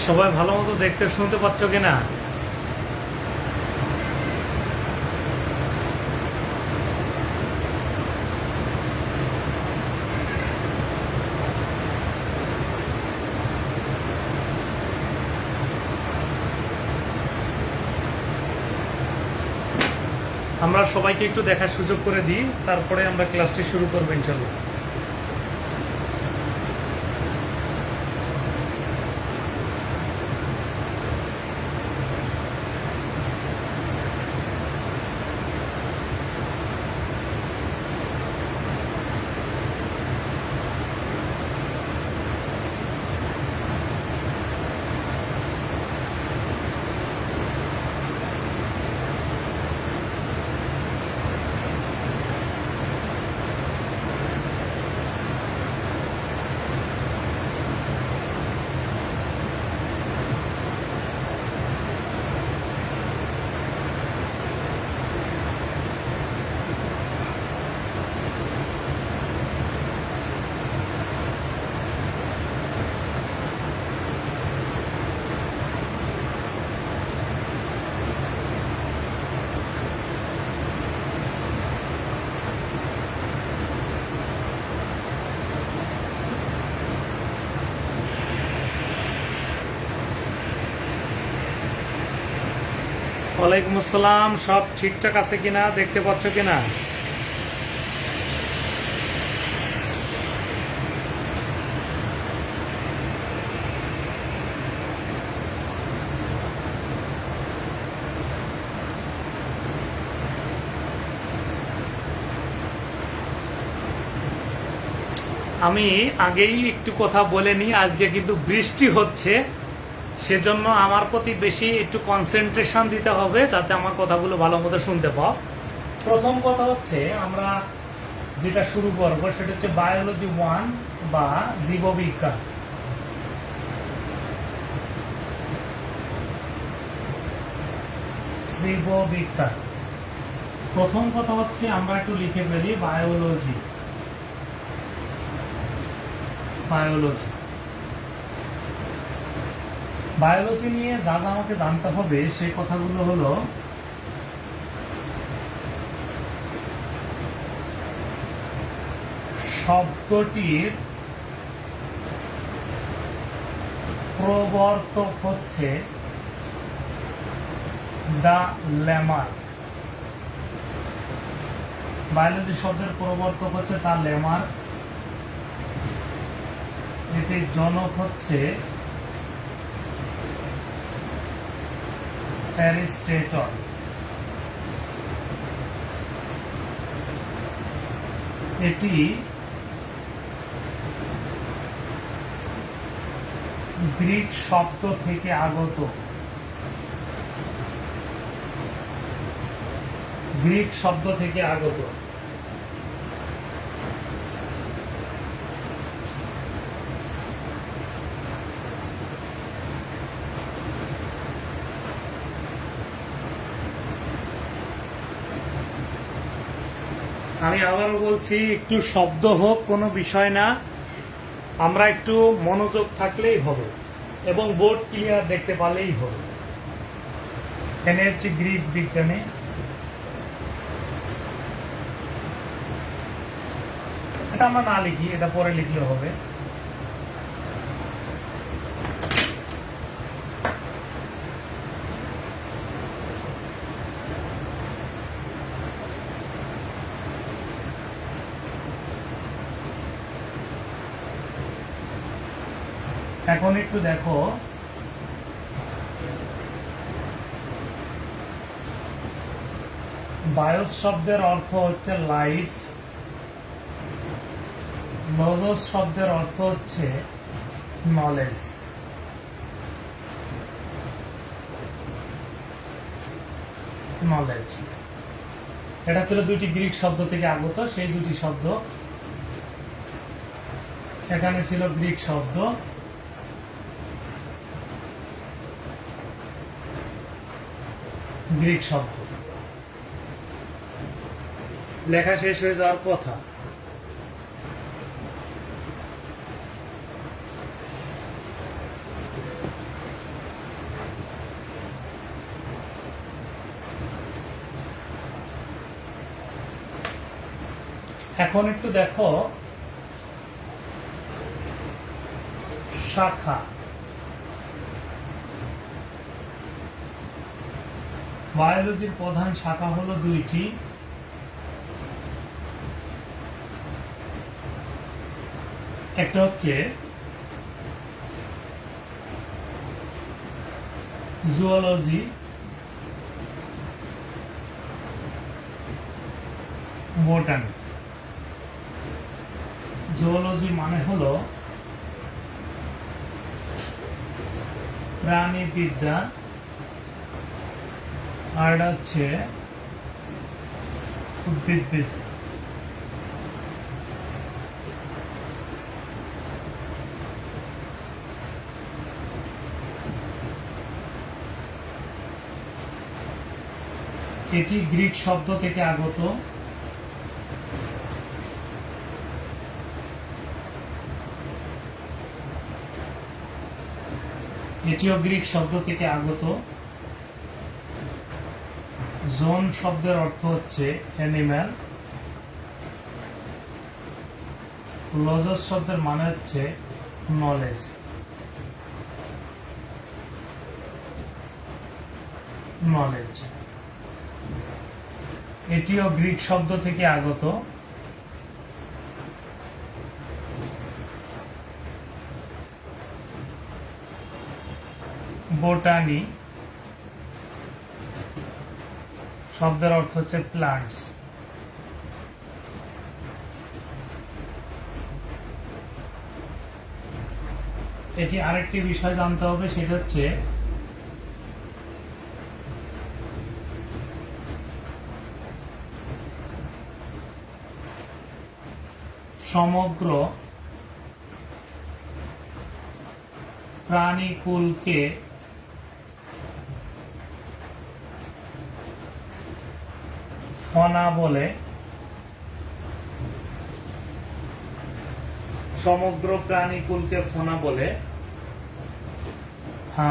সবাই ভালো মতো দেখতে শুনতে পাচ্ছ কিনা? আমরা সবাইকে একটু দেখার সুযোগ করে দিই, তারপরে আমরা ক্লাসটি শুরু করবো ইনশাল্লাহ। ওয়ালাইকুম আসসালাম। সব ঠিকঠাক আছে কিনা, দেখতে পাচ্ছ কিনা? আমি আগেই একটু কথা বলে নিই, আজকে কিন্তু বৃষ্টি হচ্ছে, সেজন্য আমার প্রতি বেশি একটু কনসেন্ট্রেশন দিতে হবে যাতে আমার কথাগুলো ভালো মতো শুনতে পাও। প্রথম কথা হচ্ছে, আমরা যেটা শুরু করব সেটা হচ্ছে বায়োলজি 1 বা জীববিজ্ঞান। জীববিজ্ঞান প্রথম কথা হচ্ছে আমরা একটু লিখে ফেলি বায়োলজি। বায়োলজি বায়োলজি নিয়ে যা যা আমাকে জানতে হবে সেই কথাগুলো হলো, শব্দটির প্রবর্তক হচ্ছে দা লেমার। বায়োলজি শব্দের প্রবর্তক হচ্ছে দা লেমার। এটির জনক হচ্ছে অ্যারিস্টটল। এটি গ্রিক শব্দ থেকে আগত। গ্রিক শব্দ থেকে আগত। আমি আবারও বলছি, একটু শব্দ হোক কোনো বিষয় না, আমরা একটু মনোযোগ থাকলেই হবে এবং বোর্ড ক্লিয়ার দেখতে পারলেই হবে। এখানে হচ্ছে গ্রিক বিজ্ঞানে। এটা আমরা না লিখি, এটা পরে লিখলে হবে। এখন একটু দেখো, বায়োস শব্দের অর্থ হচ্ছে লাইফ। লজস শব্দের অর্থ হচ্ছে নলেজ। নলেজ এটা ছিল দুইটি গ্রিক শব্দ থেকে আগত। সেই দুটি শব্দ এখানে ছিল গ্রিক শব্দ। গ্রিক শব্দ লেখা শেষ হয়ে যাওয়ার কথা। এখন একটু দেখো শাখা। বায়োলজির প্রধান শাখা হলো দুইটি, একটা হচ্ছে জুওলজি, বোটানি। জুওলজি মানে হলো প্রাণীবিদ্যা, আর এটা হচ্ছে উদ্ভিদবিদ্যা। এটি গ্রিক শব্দ থেকে আগত। এটিও গ্রিক শব্দ থেকে আগত। জোন শব্দের অর্থ হচ্ছে অ্যানিম্যাল। লজস শব্দের মানে হচ্ছে নলেজ। নলেজ এটিও গ্রিক শব্দ থেকে আগত। বোটানি শব্দের অর্থ হচ্ছে প্লান্টস। এটি আরেকটি বিষয় জানতে হবে, সেটা হচ্ছে সমগ্র প্রাণীকুলকে ফনা বলে। সমগ্র প্রাণীকুলকে ফনা বলে।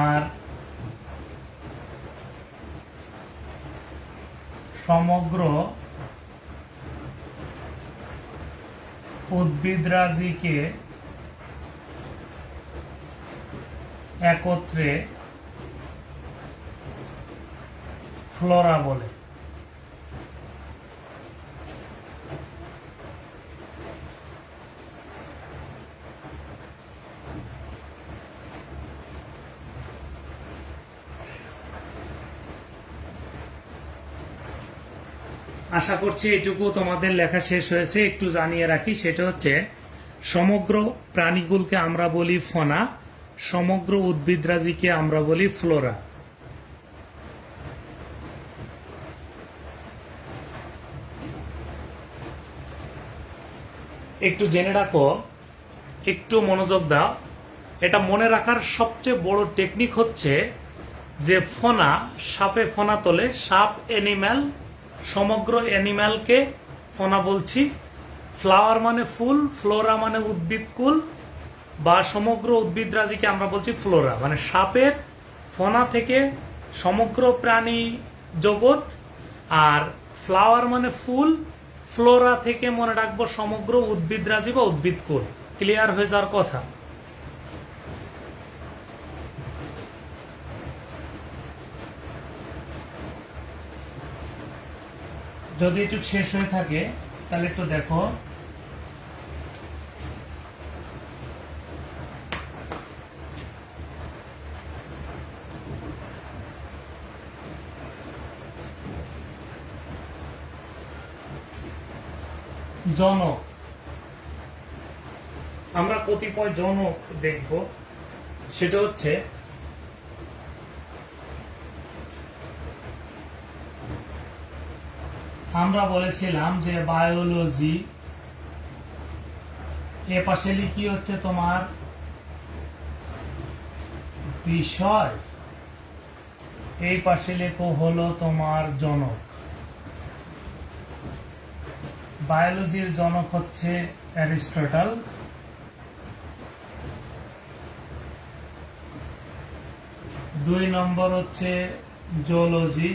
আর সমগ্র উদ্ভিদরাজিকে একত্রে ফ্লোরা বলে। আশা করছি এটুকু তোমাদের লেখা শেষ হয়েছে। একটু জানিয়ে রাখি, সেটা হচ্ছে সমগ্র প্রাণীকুলকে আমরা বলি ফনা, সমগ্র উদ্ভিদরাজিকে আমরা বলি ফ্লোরা। একটু জেনে রাখো, একটু মনোযোগ দাও। এটা মনে রাখার সবচেয়ে বড় টেকনিক হচ্ছে যে ফনা, সাপে ফনা তোলে, সাপ অ্যানিম্যাল, সমগ্র অ্যানিম্যালকে ফনা বলছি। ফ্লাওয়ার মানে ফুল, ফ্লোরা মানে উদ্ভিদকুল বা সমগ্র উদ্ভিদরাজিকে আমরা বলছি ফ্লোরা। মানে সাপের ফনা থেকে সমগ্র প্রাণী জগৎ, আর ফ্লাওয়ার মানে ফুল, ফ্লোরা থেকে মনে রাখবো সমগ্র উদ্ভিদরাজি বা উদ্ভিদকুল। ক্লিয়ার হয়ে যাওয়ার কথা। যদি একটু শেষ হয়ে থাকে তাহলে একটু দেখো, জনক। আমরা কতিপয় জনক দেখব, সেটা হচ্ছে আমরা বলেছিলাম যে বায়োলজি এ পাশে লিখি হচ্ছে তোমার বিষয়, এই পাশে লেখো হলো তোমার জনক। বায়োলজির জনক হচ্ছে অ্যারিস্টটল। দুই নম্বর হচ্ছে জুওলজি।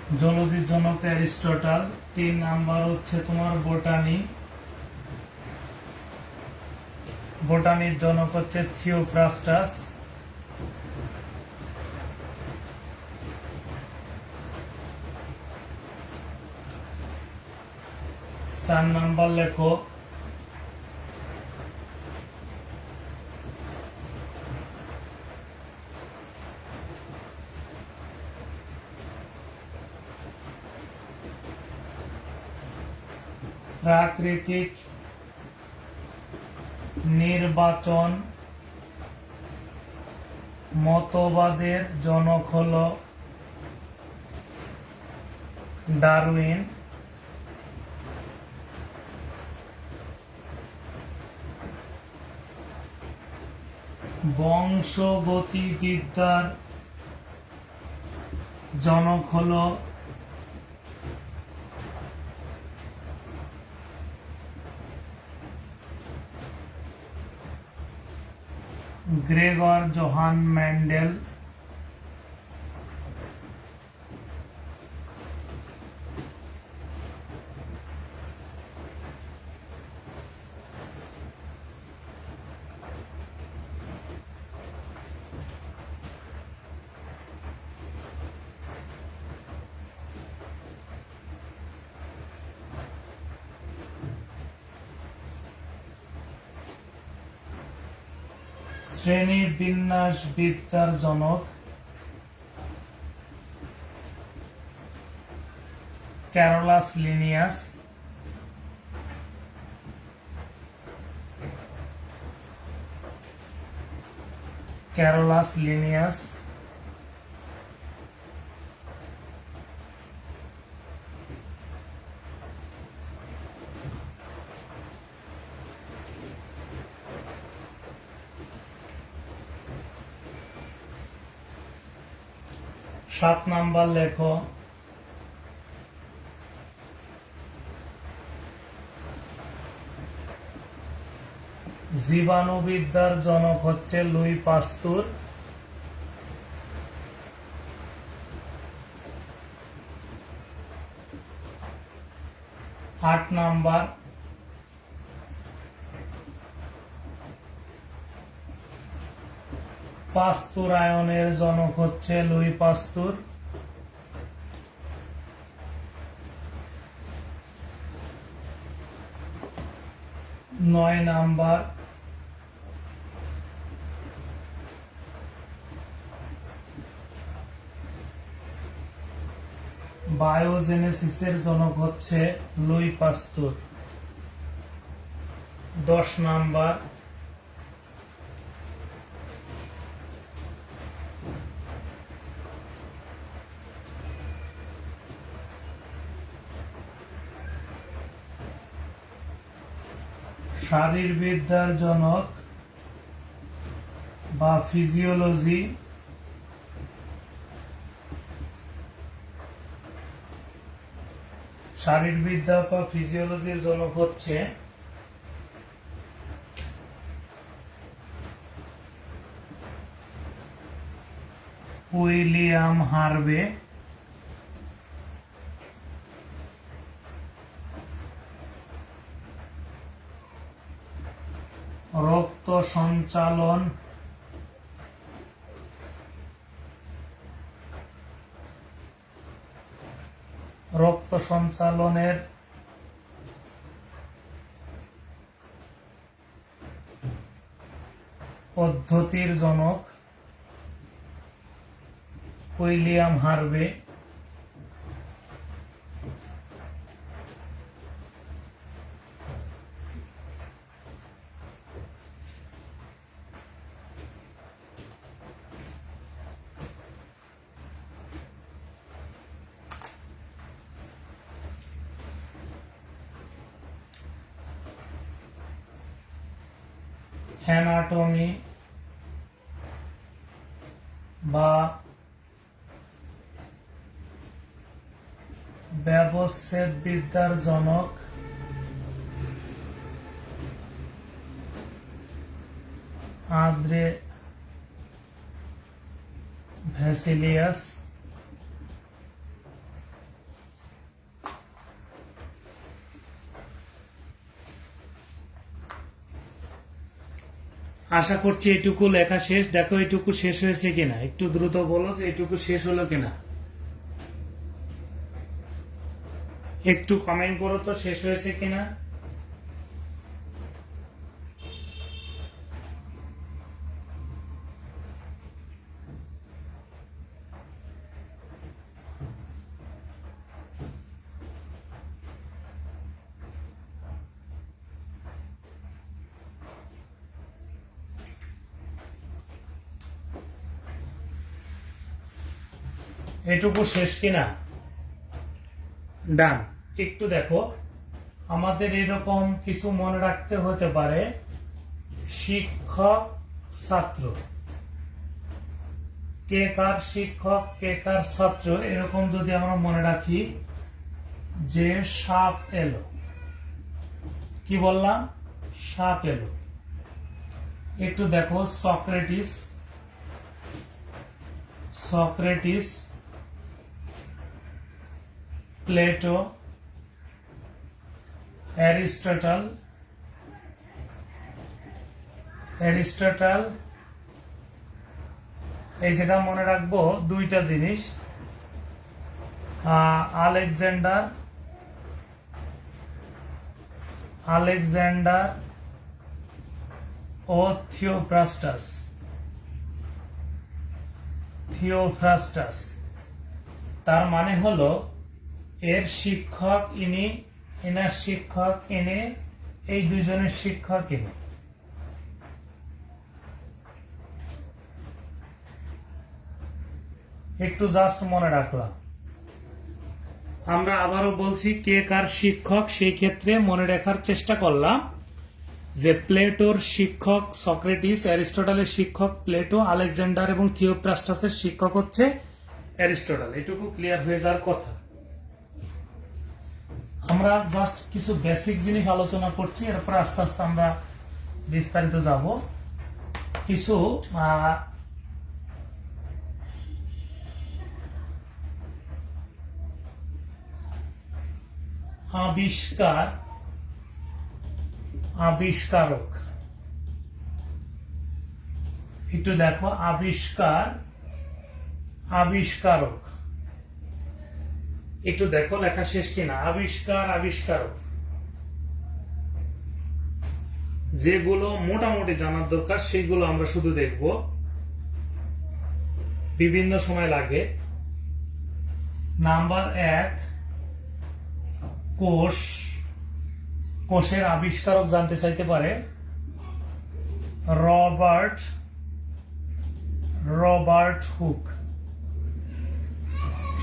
জুলজির জনক অ্যারিস্টটল। 3 নাম্বার হচ্ছে তোমার বোটানি, বোটানির জনক হচ্ছে থিওফ্রাস্টাস। 4 নাম্বার লেখো প্রাকৃতিক নির্বাচন মতবাদের জনক হলো ডারউইন। বংশগতিবিদ্যার জনক হলো গ্রেগর জোহান মেন্ডেল। শ্রেণীবিন্যাসবিদ্যার জনক ক্যারোলাস লিনিয়াস। Carolus Linnaeus. সাত নাম্বার লেখো জীবাণুবিদ্যার জনক হচ্ছে লুই পাস্তুর। 8 নাম্বার পাস্তুরায়নের জনক হচ্ছে লুই পাস্তুর। 9 নাম্বার বায়োজেনেসিসের জনক হচ্ছে লুই পাস্তুর। 10 নাম্বার শারীরবিদ্যার জনক বা ফিজিওলজি শারীরবিদ্যা বা ফিজিওলজির জনক হচ্ছে উইলিয়াম হার্ভে। রক্ত সঞ্চালন রক্ত সঞ্চালনের পদ্ধতির জনক উইলিয়াম হার্ভে। অ্যানাটমি বা ব্যবচ্ছেদবিদ্যার জনক আন্দ্রে ভ্যাসিলিয়াস। আশা করছি এটুকু লেখা শেষ। দেখো এটুকু শেষ হয়েছে কিনা, একটু দ্রুত বলো যে এটুকু শেষ হলো কিনা। একটু কমেন্ট করো তো শেষ হয়েছে কিনা। এটুকু শেষ কিনা, ডান। একটু দেখো, আমাদের এরকম কিছু মনে রাখতে হতে পারে, শিক্ষক ছাত্র, কে কার শিক্ষক কে কার ছাত্র, এরকম যদি আমরা মনে রাখি যে সাপ এলো, কি বললাম, সাপ এলো। একটু দেখো, Socrates, Socrates, Plato, Aristotle, Aristotle. এই জায়গা মনে রাখবো দুইটা জিনিস, আলেকজান্ডার, আলেকজান্ডার ও থিওফ্রাস্টাস, থিওফ্রাস্টাস। তার মানে হলো এর শিক্ষক ইনি, এনার শিক্ষক ইনি, এই দুজনের শিক্ষক ইনি। একটু জাস্ট মনে রাখলাম। আমরা আবারও বলছি কে কার শিক্ষক, সেই ক্ষেত্রে মনে রাখার চেষ্টা করলাম যে প্লেটোর শিক্ষক সক্রেটিস, অ্যারিস্টটলের শিক্ষক প্লেটো, আলেকজান্ডার এবং থিওফ্রাস্টাসের শিক্ষক হচ্ছে অ্যারিস্টটল। এটুকু ক্লিয়ার হয়ে যাওয়ার কথা। আমরা জাস্ট কিছু বেসিক জিনিস আলোচনা করছি, এরপর আস্তে আস্তে আমরা বিস্তারিত যাব। কিছু আবিষ্কার, আবিষ্কারক। একটু দেখো, আবিষ্কার, আবিষ্কারক। একটু দেখো লেখা শেষ কিনা, আবিষ্কার, আবিষ্কারক। যেগুলো মোটামুটি জানার দরকার সেগুলো আমরা শুধু দেখব, বিভিন্ন সময় লাগে। নাম্বার 1, কোষ। কোষের আবিষ্কারক জানতে চাইতে পারে রবার্ট, রবার্ট হুক।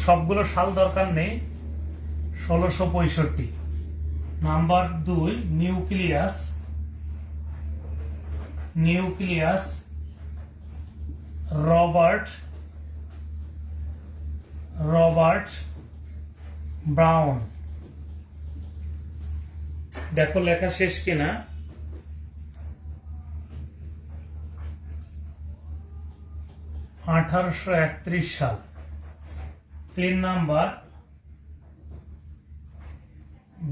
সবগুলো সাল দরকার নেই, 1665। Number 2, nucleus, nucleus, Robert, Robert brown. দেখো লেখা শেষ কিনা, 1831 সাল। 3 নাম্বার,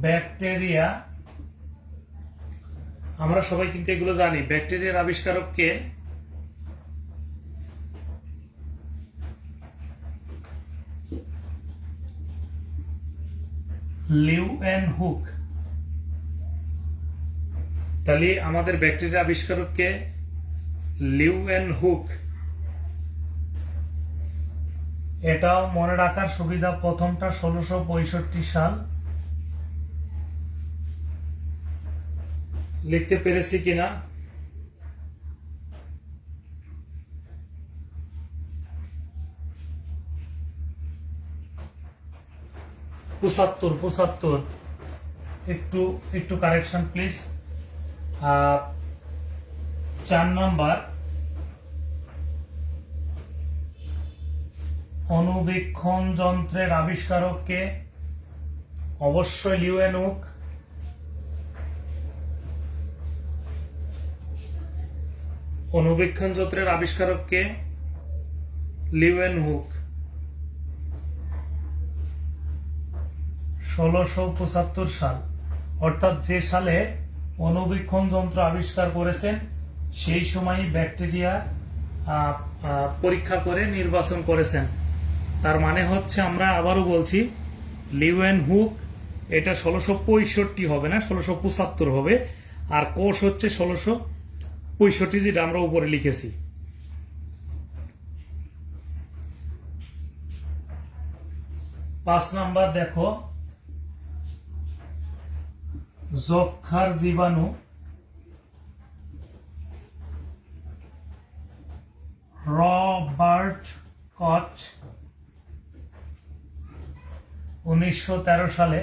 ব্যাকটেরিয়া। আমরা সবাই কিন্তু এগুলো জানি। ব্যাকটেরিয়ার আবিষ্কারক কে? লিউয়েনহুক। তাহলে আমাদের ব্যাকটেরিয়া আবিষ্কারক কে? লিউয়েনহুক। এটাও মনে রাখার সুবিধা, প্রথমটা 1665 সাল। লিখতে পেরেছি কিনা? পঁচাত্তর, 75। একটু একটু কারেকশন প্লিজ। 4 নাম্বার, অনুবীক্ষণ যন্ত্রের আবিষ্কারক কে? অবশ্যই লিউয়েনহুক। অনুবীক্ষণ যন্ত্রের আবিষ্কারক কে? লিউয়েনহুক। 1675 সাল, অর্থাৎ যে সালে অনুবীক্ষণ যন্ত্র আবিষ্কার করেছেন সেই সময় ব্যাকটেরিয়া পরীক্ষা করে নির্বাচন করেছেন। তার মানে হচ্ছে, আমরা আবারও বলছি, লিউয়েন হুক এটা 1665 হবে না, 1675 হবে, আর কোষ হচ্ছে 1665, যেটা আমরা উপরে লিখেছি। পাঁচ নাম্বার দেখো, যক্ষার জীবাণু রবার্ট কচ 1913 সালে।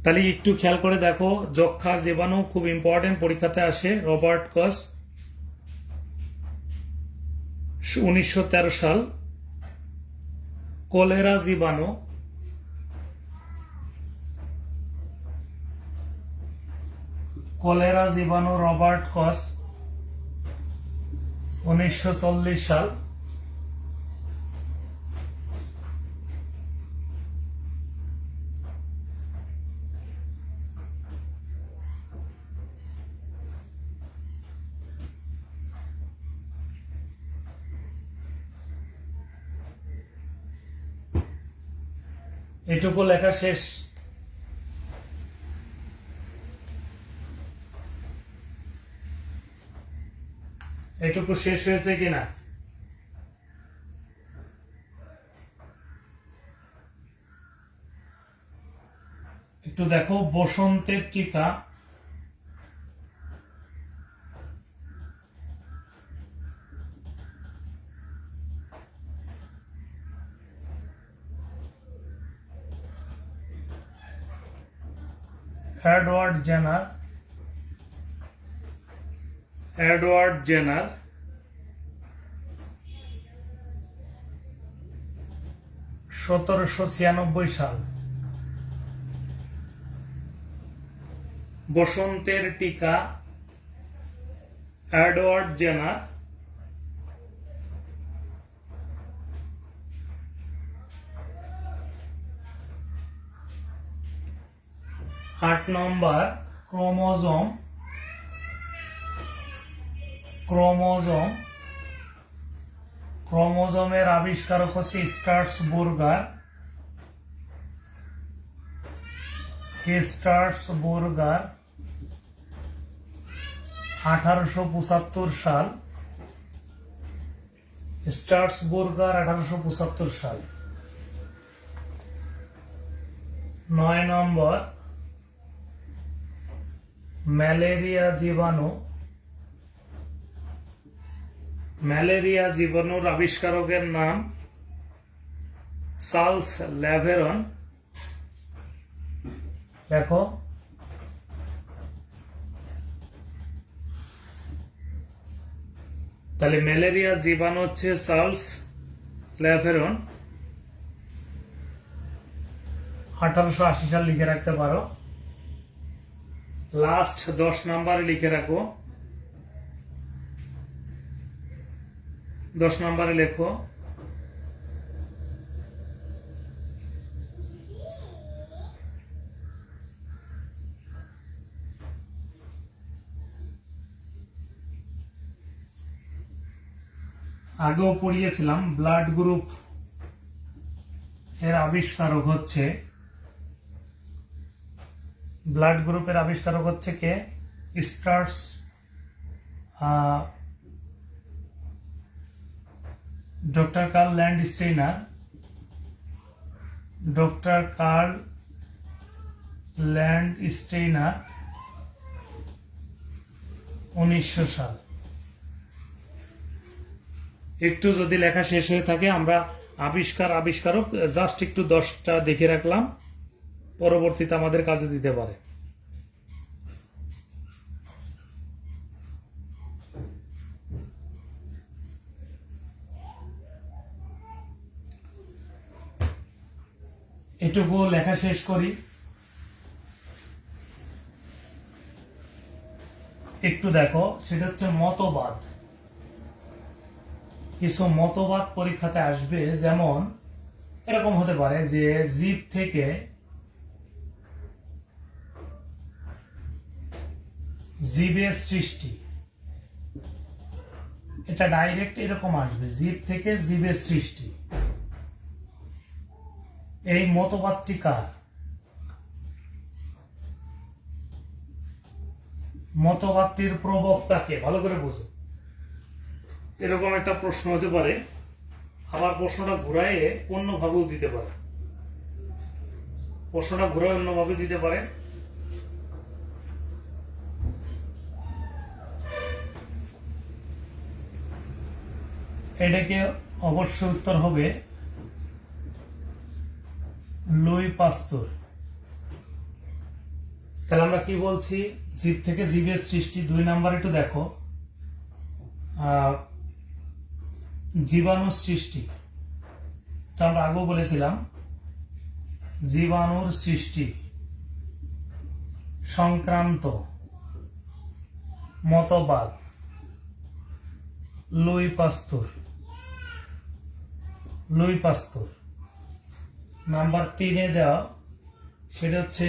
তাহলে একটু খেয়াল করে দেখো, যক্ষার জীবাণু খুব ইম্পর্টেন্ট, পরীক্ষাতে আসে। রবার্ট কচ 1913 সাল। কলেরা জীবাণু রবার্ট কচ 1940 সাল। এটুকু লেখা শেষ। এটুকু শেষ হয়েছে কিনা? একটু দেখো, বসন্তের টিকা এডওয়ার্ড জেনার 1796 সাল। বসন্তের টিকা এডওয়ার্ড জেনার। 8 নম্বর, ক্রোমোজোমের আবিষ্কারক হচ্ছে স্ট্রাসবুর্গার। 1875 সাল। স্ট্রাসবুর্গার 1875 সাল। 9 নম্বর, ম্যালেরিয়া জীবাণুর আবিষ্কারকের নাম চার্লস ল্যাভেরন। দেখো, তাহলে ম্যালেরিয়া জীবাণু হচ্ছে চার্লস ল্যাভেরন। 1880 সাল লিখে রাখতে পারো। লাস্ট 10 নম্বরে লিখে রাখো। 10 নম্বরে লেখো, আগেও পড়িয়েছিলাম, ব্লাড গ্রুপ এর আবিষ্কারক হচ্ছে কে? Doctor curl Landsteiner. 1900 সাল। একটু যদি লেখা শেষ হয়ে থাকে, আমরা আবিষ্কারক জাস্ট একটু 10টা দেখে রাখলাম, পরবর্তীতে আমাদের কাজে দিতে পারে। এটুকু লেখা শেষ করি। একটু দেখো, সেটা হচ্ছে মতবাদ। কিছু মতবাদ পরীক্ষাতে আসবে, যেমন এরকম হতে পারে যে জীব থেকে জীবের সৃষ্টি, এটা ডাইরেক্ট এরকম আসবে, জীব থেকে জীবের সৃষ্টি। এই মতবাদটি কার? মতবাদটির প্রবক্তাকে, ভালো করে বুঝো। এরকম একটা প্রশ্ন হতে পারে, আবার প্রশ্নটা ঘুরাইয়ে অন্যভাবেও দিতে পারে, প্রশ্নটা ঘুরাই অন্যভাবে দিতে পারে। এটাকে অবশ্যই উত্তর হবে লুই পাস্তুর। তাহলে আমরা কি বলছি? জীব থেকে জীবের সৃষ্টি। 2 নাম্বার একটু দেখো, জীবাণু সৃষ্টি। আমরা আগেও বলেছিলাম জীবাণুর সৃষ্টি সংক্রান্ত মতবাদ Louis Pasteur. Louis Pasteur number 3-এ দেওয়া, সেটা হচ্ছে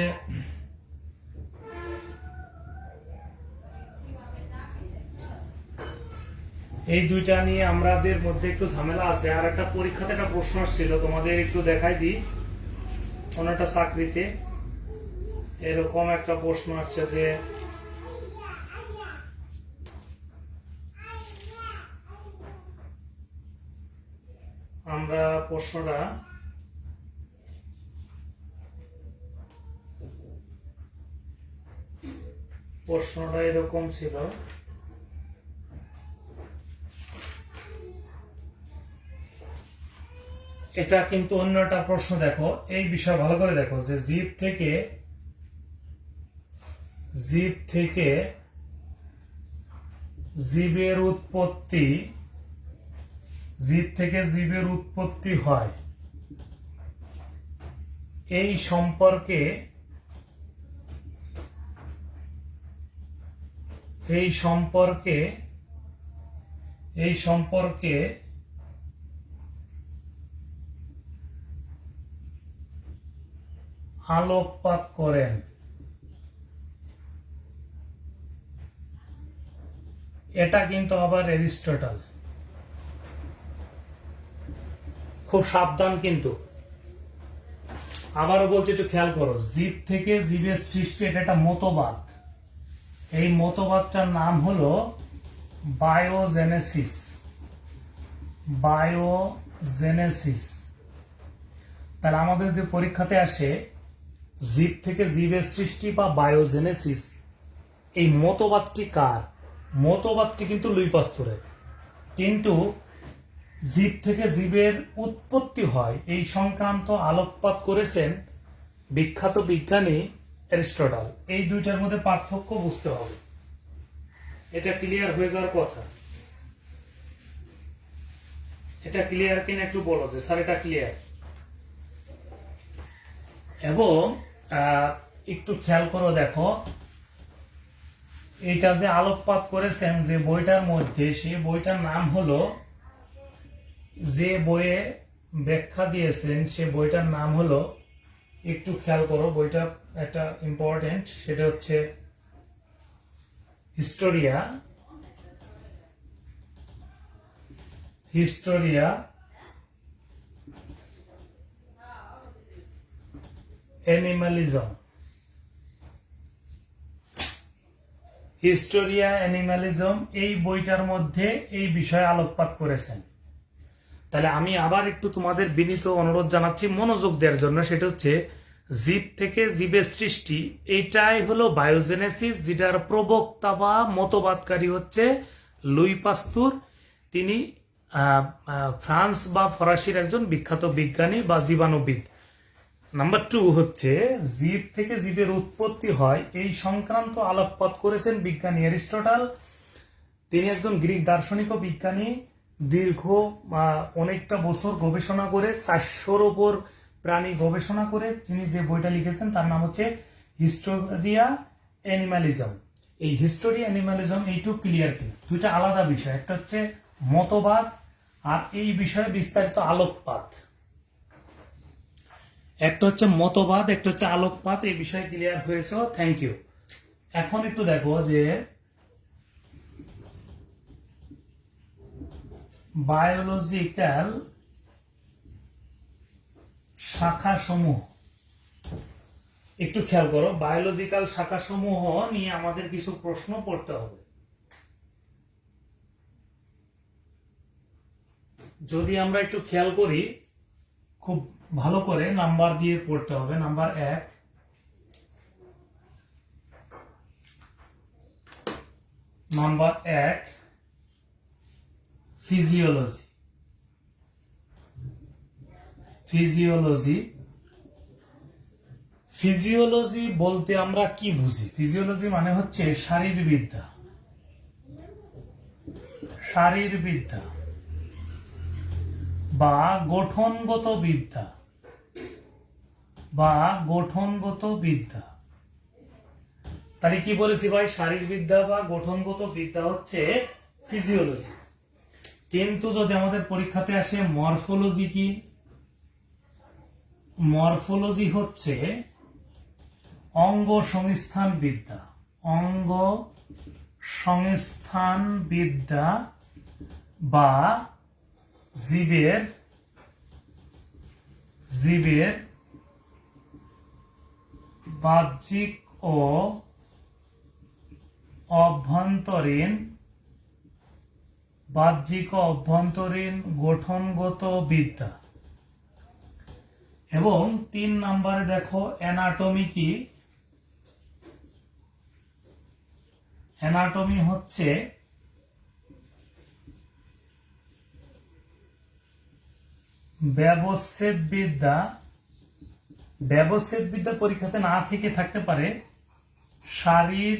এই দুইটা নিয়ে আমাদের মধ্যে একটু ঝামেলা আছে। আর একটা পরীক্ষাতে একটা প্রশ্ন আসছিল, তোমাদের একটু দেখাই দিই। কোন একটা চাকরিতে এরকম একটা প্রশ্ন আসছে যে আমরা প্রশ্নটা এরকম ছিল, এটা কিন্তু অন্য একটা প্রশ্ন। দেখো এই বিষয় ভালো করে দেখো, যে জীব থেকে জীবের উৎপত্তি হয়, এই সম্পর্কে আলোকপাত করেন। এটা কিন্তু আবার অ্যারিস্টটল। খুব সাবধান কিন্তু, আবারও বলছি একটু খেয়াল করো। জীব থেকে জীবের সৃষ্টি, এটা একটা মতবাদ। এই মতবাদটার নাম হলো বায়োজেনেসিস। তাহলে আমাদের যদি পরীক্ষাতে আসে জীব থেকে জীবের সৃষ্টি বা বায়োজেনেসিস, এই মতবাদটি কার? মতবাদটি কিন্তু লুই পাস্তুরের। কিন্তু জীব থেকে জীবের উৎপত্তি হয় এই সংক্রান্ত আলোকপাত করেছেন বিখ্যাত বিজ্ঞানী অ্যারিস্টটল। এই দুইটার মধ্যে পার্থক্য বুঝতে হবে, এটা ক্লিয়ার হয়ে যাওয়ার কথা। এটা ক্লিয়ার কিনা একটু বলো যে স্যার এটা ক্লিয়ার। এবং একটু খেয়াল করো, দেখো এটা যে আলোকপাত করেছেন যে বইটার মধ্যে, সেই বইটার নাম হলো, যে বইয়ে ব্যাখ্যা দিয়েছেন সে বইটার নাম হলো, একটু খেয়াল করো, বইটা একটা ইম্পর্টেন্ট, সেটা হচ্ছে হিস্টোরিয়া অ্যানিমালিজম। এই বইটার মধ্যে এই বিষয়ে আলোকপাত করেছেন। তাহলে আমি আবার একটু তোমাদের বিনীত অনুরোধ জানাচ্ছি মনোযোগ দেওয়ার জন্য, সেটা হচ্ছে জীব থেকে জীবের সৃষ্টি, এটাই হলো বায়োজেনেসিস, যেটার প্রবক্তা বা মতবাদকারী হচ্ছে লুই পাস্তুর। তিনি ফ্রান্স বা ফরাসির একজন বিখ্যাত বিজ্ঞানী বা জীবাণুবিদ। নাম্বার 2 হচ্ছে জীব থেকে জীবের উৎপত্তি হয় এই সংক্রান্ত আলোকপাত করেছেন বিজ্ঞানী অ্যারিস্টটল। তিনি একজন গ্রিক দার্শনিক ও বিজ্ঞানী। দীর্ঘ অনেকটা বছর গবেষণা করে, 400-র উপর প্রাণী গবেষণা করে তিনি যে বইটা লিখেছেন তার নাম হচ্ছে হিস্টোরিয়া অ্যানিমালিজম। এই হিস্টোরিয়া অ্যানিমালিজম এইটু ক্লিয়ার কিনা? দুইটা আলাদা বিষয়, একটা হচ্ছে মতবাদ আর এই বিষয়ে বিস্তারিত আলোকপাত। একটা হচ্ছে মতবাদ, একটা হচ্ছে আলোকপাত। এই বিষয়ে ক্লিয়ার হয়েছে, থ্যাংক ইউ। এখন একটু দেখো যে বায়োলজিক্যাল শাখা সমূহ, একটু খেয়াল করো, বায়োলজিক্যাল শাখা সমূহ নিয়ে আমাদের কিছু প্রশ্ন পড়তে হবে। যদি আমরা একটু খেয়াল করি, খুব ভালো করে নাম্বার দিয়ে পড়তে হবে। Number 1, number 1 physiology. Physiology, physiology বলতে আমরা কি বুঝি? ফিজিওলজি মানে হচ্ছে শারীরবিদ্যা। শারীরবিদ্যা বা গঠনগত বিদ্যা, বা গঠনগত বিদ্যা। তাহলে কি বলেছি ভাই? শারীরবিদ্যা বা গঠনগত বিদ্যা হচ্ছে ফিজিওলজি। কিন্তু যদি আমাদের পরীক্ষাতে আসে মরফোলজি, কি? মরফোলজি হচ্ছে অঙ্গ সংস্থান বিদ্যা। অঙ্গ সংস্থান বিদ্যা বা জীবের বাহ্যিক ও অভ্যন্তরীণ গঠনগত বিদ্যা। এবং 3 নম্বরে দেখো অ্যানাটমি। কি? অ্যানাটমি হচ্ছে ব্যবচ্ছেদ বিদ্যা। ব্যবচ্ছেদ বিদ্যা পরীক্ষাতে না থেকে থাকতে পারে শারীর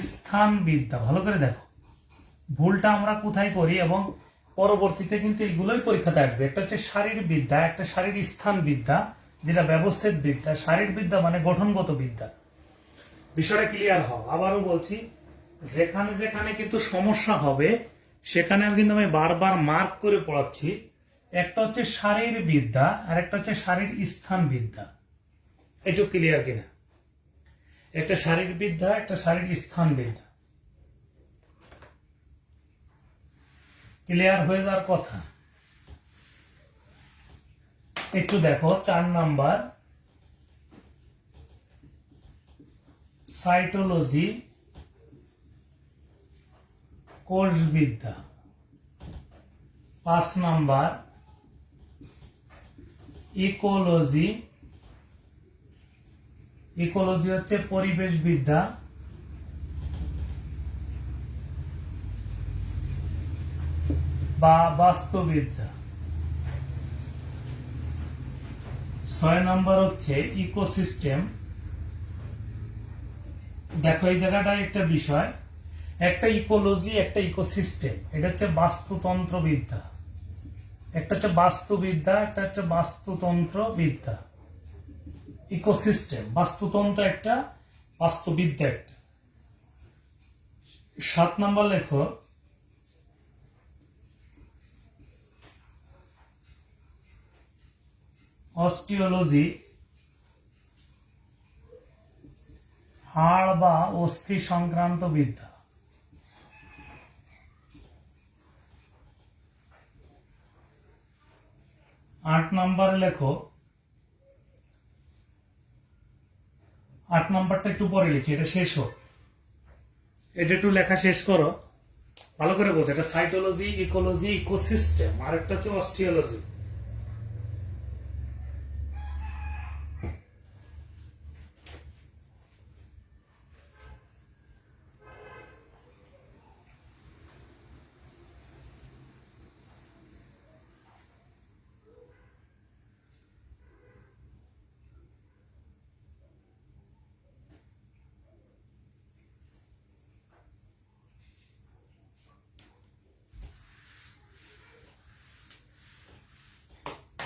স্থান বিদ্যা। ভালো করে দেখো, ভুলটা আমরা কোথায় করি, এবং পরবর্তীতে কিন্তু এগুলোই পরীক্ষাতে আসবে। একটা হচ্ছে শারীর বিদ্যা, একটা শারীর স্থান বিদ্যা, যেটা ব্যবচ্ছেদ বিদ্যা। শারীর বিদ্যা মানে গঠনগত বিদ্যা। বিষয়টা ক্লিয়ার হও। আবারও বলছি, যেখানে যেখানে কিন্তু সমস্যা হবে সেখানে কিন্তু আমি বারবার মার্ক করে পড়াচ্ছি। একটা হচ্ছে শারীর বিদ্যা আর একটা হচ্ছে শারীর স্থান বিদ্যা। একটু ক্লিয়ার কিনা? একটা শারীর বিদ্যা, একটা শারীর স্থান বিদ্যা। ক্লিয়ার হয়ে যাওয়ার কথা। একটু দেখো 4 নাম্বার সাইটোলজি, কোষবিদ্যা। 5 নাম্বার ইকোলজি। ইকোলজি হচ্ছে পরিবেশ বিদ্যা। বা বাস্তুবিদ্যা। 6 নম্বর হচ্ছে ইকোসিস্টেম। দেখো এই জায়গাটায় একটা বিষয়, একটা ইকোলজি, একটা ইকোসিস্টেম। এটা হচ্ছে বাস্তুতন্ত্র বিদ্যা। একটা হচ্ছে বাস্তুবিদ্যা, একটা হচ্ছে বাস্তুতন্ত্র বিদ্যা। ইকোসিস্টেম, বাস্তুতন্ত্র একটা, বাস্তুবিদ্যা একটা। 7 নম্বর লেখো অস্টিওলজি, হাড় বা অস্থি সংক্রান্ত বিদ্যা। 8 নম্বরে লেখো, 8 নম্বরটা একটু পরে লিখি, এটা শেষ হোক। এটা একটু লেখা শেষ করো, ভালো করে বোঝো। এটা সাইটোলজি, ইকোলজি, ইকোসিস্টেম, আর একটা হচ্ছে অস্টিওলজি।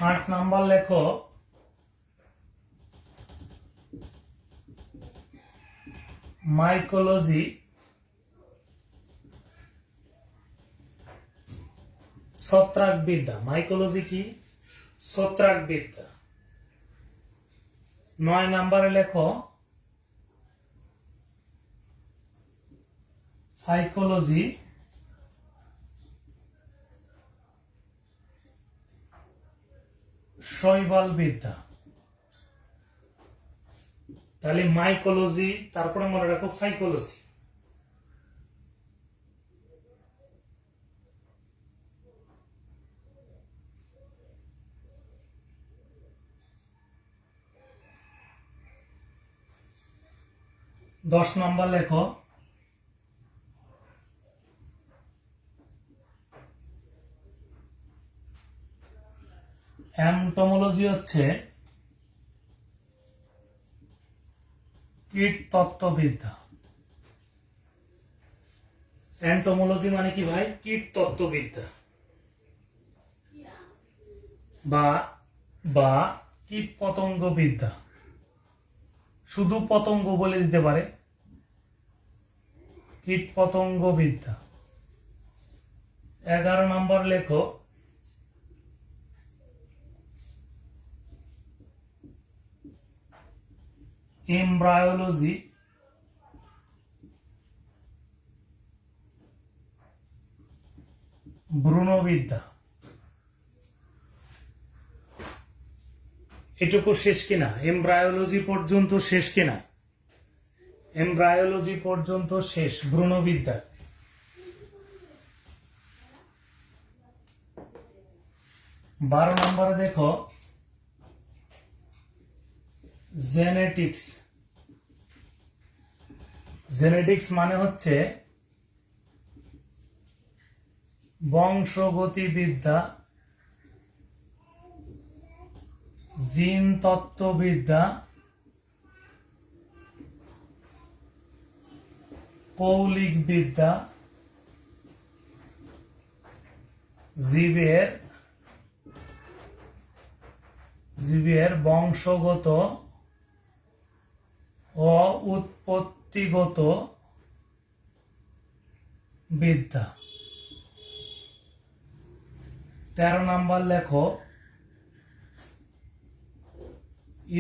आठ नंबर लेखो माइकोलॉजी ছত্রাক বিদ্যা। মাইकोलॉजी की ছত্রাক বিদ্যা। 9 নম্বরে লেখো সাইকোলজি, শৈবালবিদ্যা। তাহলে মাইকোলজি, তারপরে মনে রাখো সাইকোলজি। দশ নম্বর লেখো এন্টোমোলজি হচ্ছে কীট তত্ত্ববিদ্যা। এন্টোমোলজি মানে কি ভাই? কীট তত্ত্ববিদ্যা বা বা কীট পতঙ্গ বিদ্যা, শুধু পতঙ্গ বলে দিতে পারে, কীট পতঙ্গ বিদ্যা। 11 নম্বর লেখো এমব্রায়োলজি, ভ্রূণবিদ্যা। এটুকু শেষ কিনা? এমব্রায়োলজি পর্যন্ত শেষ কিনা? এমব্রায়োলজি পর্যন্ত শেষ, ভ্রূণবিদ্যা। 12 নম্বরে দেখো জেনেটিক্স। জেনেটিক্স মানে হচ্ছে বংশগতিবিদ্যা, জিন তত্ত্ববিদ্যা, কৌলিক বিদ্যা, জীবের বংশগত ও উৎপত্তিগত বিদ্যা। 13 নম্বর লেখো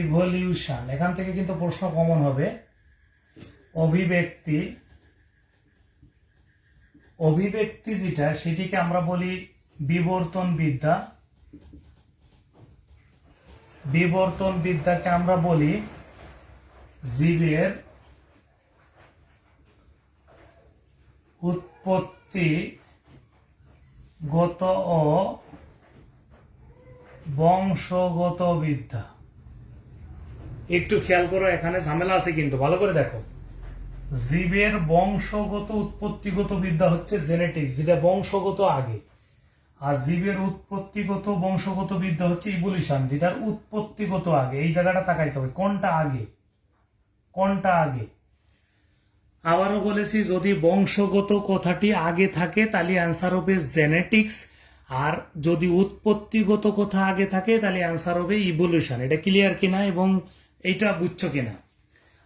ইভলিউশন। এখান থেকে কিন্তু প্রশ্ন কমন হবে। অভিব্যক্তি, অভিব্যক্তি যেটা সেটিকে আমরা বলি বিবর্তন বিদ্যা, বিবর্তন বিদ্যাকে আমরা বলি জীবের উৎপত্তিগত ও বংশগত বিদ্যা। একটু খেয়াল করো, এখানে ঝামেলা আছে কিন্তু, ভালো করে দেখো। জীবের বংশগত উৎপত্তিগত বিদ্যা হচ্ছে জেনেটিক্স, যেটা বংশগত আগে। আর জীবের উৎপত্তিগত বংশগত বিদ্যা হচ্ছে ইভলিউশন, যেটার উৎপত্তিগত আগে। এই জায়গাটা তাকাইতে হবে, কোনটা আগে, কোনটা আগে। আবারও বলেছি, যদি বংশগত কথাটি আগে থাকে তাহলে অ্যান্সার হবে জেনেটিক্স, আর যদি উৎপত্তিগত কথা আগে থাকে তাহলে অ্যান্সার হবে ইভলিউশন। এটা ক্লিয়ার কিনা এবং এইটা বুঝছো কিনা?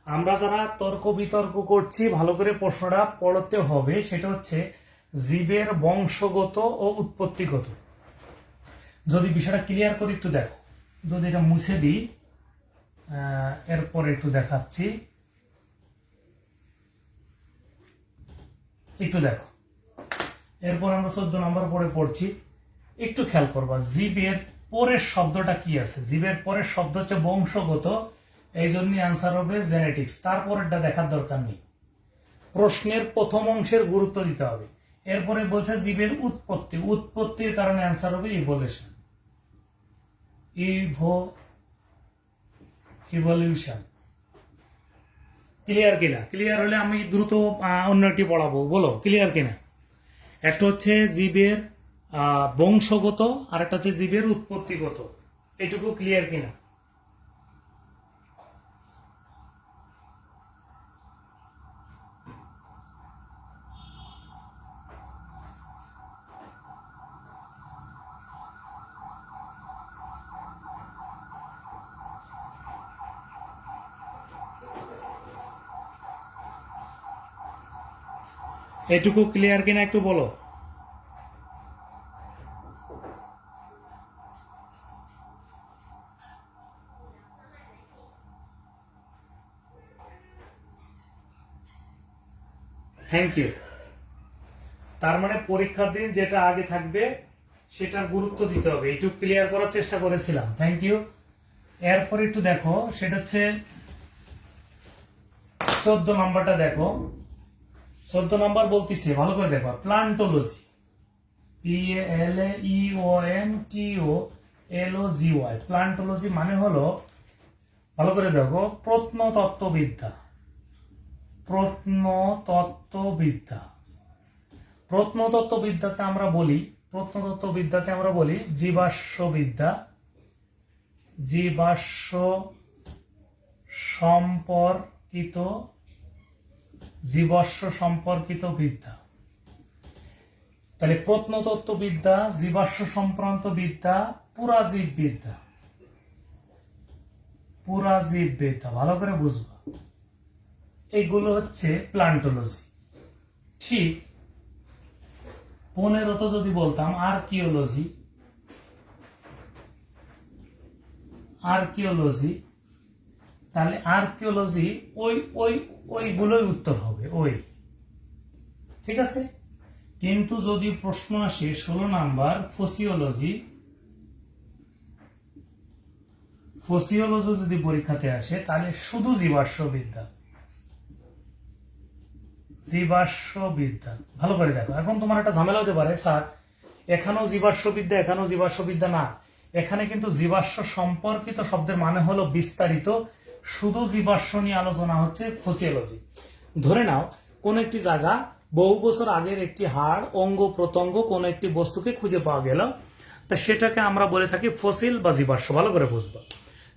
আমরা যারা তর্ক বিতর্ক করছি ভালো করে প্রশ্নটা পড়তে হবে। সেটা হচ্ছে জীবের বংশগত ও উৎপত্তিগত। যদি বিষয়টা ক্লিয়ার করি একটু দেখো, যদি এটা মুছে দিই, এরপরে একটু দেখাচ্ছি, একটু দেখো। এরপর আমরা 14 নম্বর পরে পড়ছি, একটু খেয়াল করবা। জীবের পরের শব্দটা কি আছে? জীবের পরের শব্দ হচ্ছে বংশগত, এই জন্য আনসার হবে জেনেটিক্স। তারপরেরটা দেখার দরকার নেই, প্রশ্নের প্রথম অংশের গুরুত্ব দিতে হবে। এরপরে বলছে জীবের উৎপত্তি, উৎপত্তির কারণে আনসার হবে ইভলিউশন, ইভলিউশন। ক্লিয়ার কিনা? ক্লিয়ার হলে আমি দ্রুত অন্য একটি পড়াবো, বলো ক্লিয়ার কিনা? একটা হচ্ছে জীবের বংশগত, আর একটা হচ্ছে জীবের উৎপত্তিগত। এটুকু ক্লিয়ার কিনা? এটুকু ক্লিয়ার কিনা একটু বলো। Thank you. তার মানে পরীক্ষার দিন যেটা আগে থাকবে সেটার গুরুত্ব দিতে হবে, একটু ক্লিয়ার করার চেষ্টা করেছিলাম। Thank you. এরপর একটু দেখো, সেটা হচ্ছে 14 নম্বরটা দেখো। 14 নম্বর বলতেছে, ভালো করে দেখো, প্লান্টোলজি, PLAEONTOLOGY, প্লান্টোলজি মানে হলো, ভালো করে দেখো, প্রত্নতত্ত্ববিদ্যা। প্রত্নতত্ত্ববিদ্যা, প্রত্নতত্ত্ববিদ্যাকে আমরা বলি জীবাশ্মবিদ্যা, জীবাশ্ম সম্পর্কিত বিদ্যা। তাহলে প্রত্নতত্ত্ববিদ্যা, জীবাশ্ম সংক্রান্ত বিদ্যা, পুরাজীব বিদ্যা, ভালো করে বুঝবা, এইগুলো হচ্ছে প্লান্টোলজি। ঠিক 15 যদি বলতাম আর্কিওলজি, তাহলে আর্কিওলজি ওইগুলোই উত্তর হবে, ঠিক আছে। কিন্তু যদি প্রশ্ন আসে 16 নাম্বার ফসিওলজি যদি পরীক্ষাতে আসে, তাহলে শুধু জীবাশ্মবিদ্যা। ভালো করে দেখো, এখন তোমার একটা ঝামেলা হতে পারে, স্যার এখানেও জীবাশ্মবিদ্যা না, এখানে কিন্তু জীবাশ্ম সম্পর্কিত শব্দের মানে হলো বিস্তারিত, শুধু জীবাশ্ম নিয়ে আলোচনা হচ্ছে ফসিওলজি। ধরে নাও কোন একটি জায়গা বহু বছর আগের একটি হাড়, অঙ্গ প্রত্যঙ্গ কোন একটি বস্তুকে খুঁজে পাওয়া গেল, তা সেটাকে আমরা বলে থাকি ফসিল বা জীবাশ্ম। ভালো করে বুঝবো।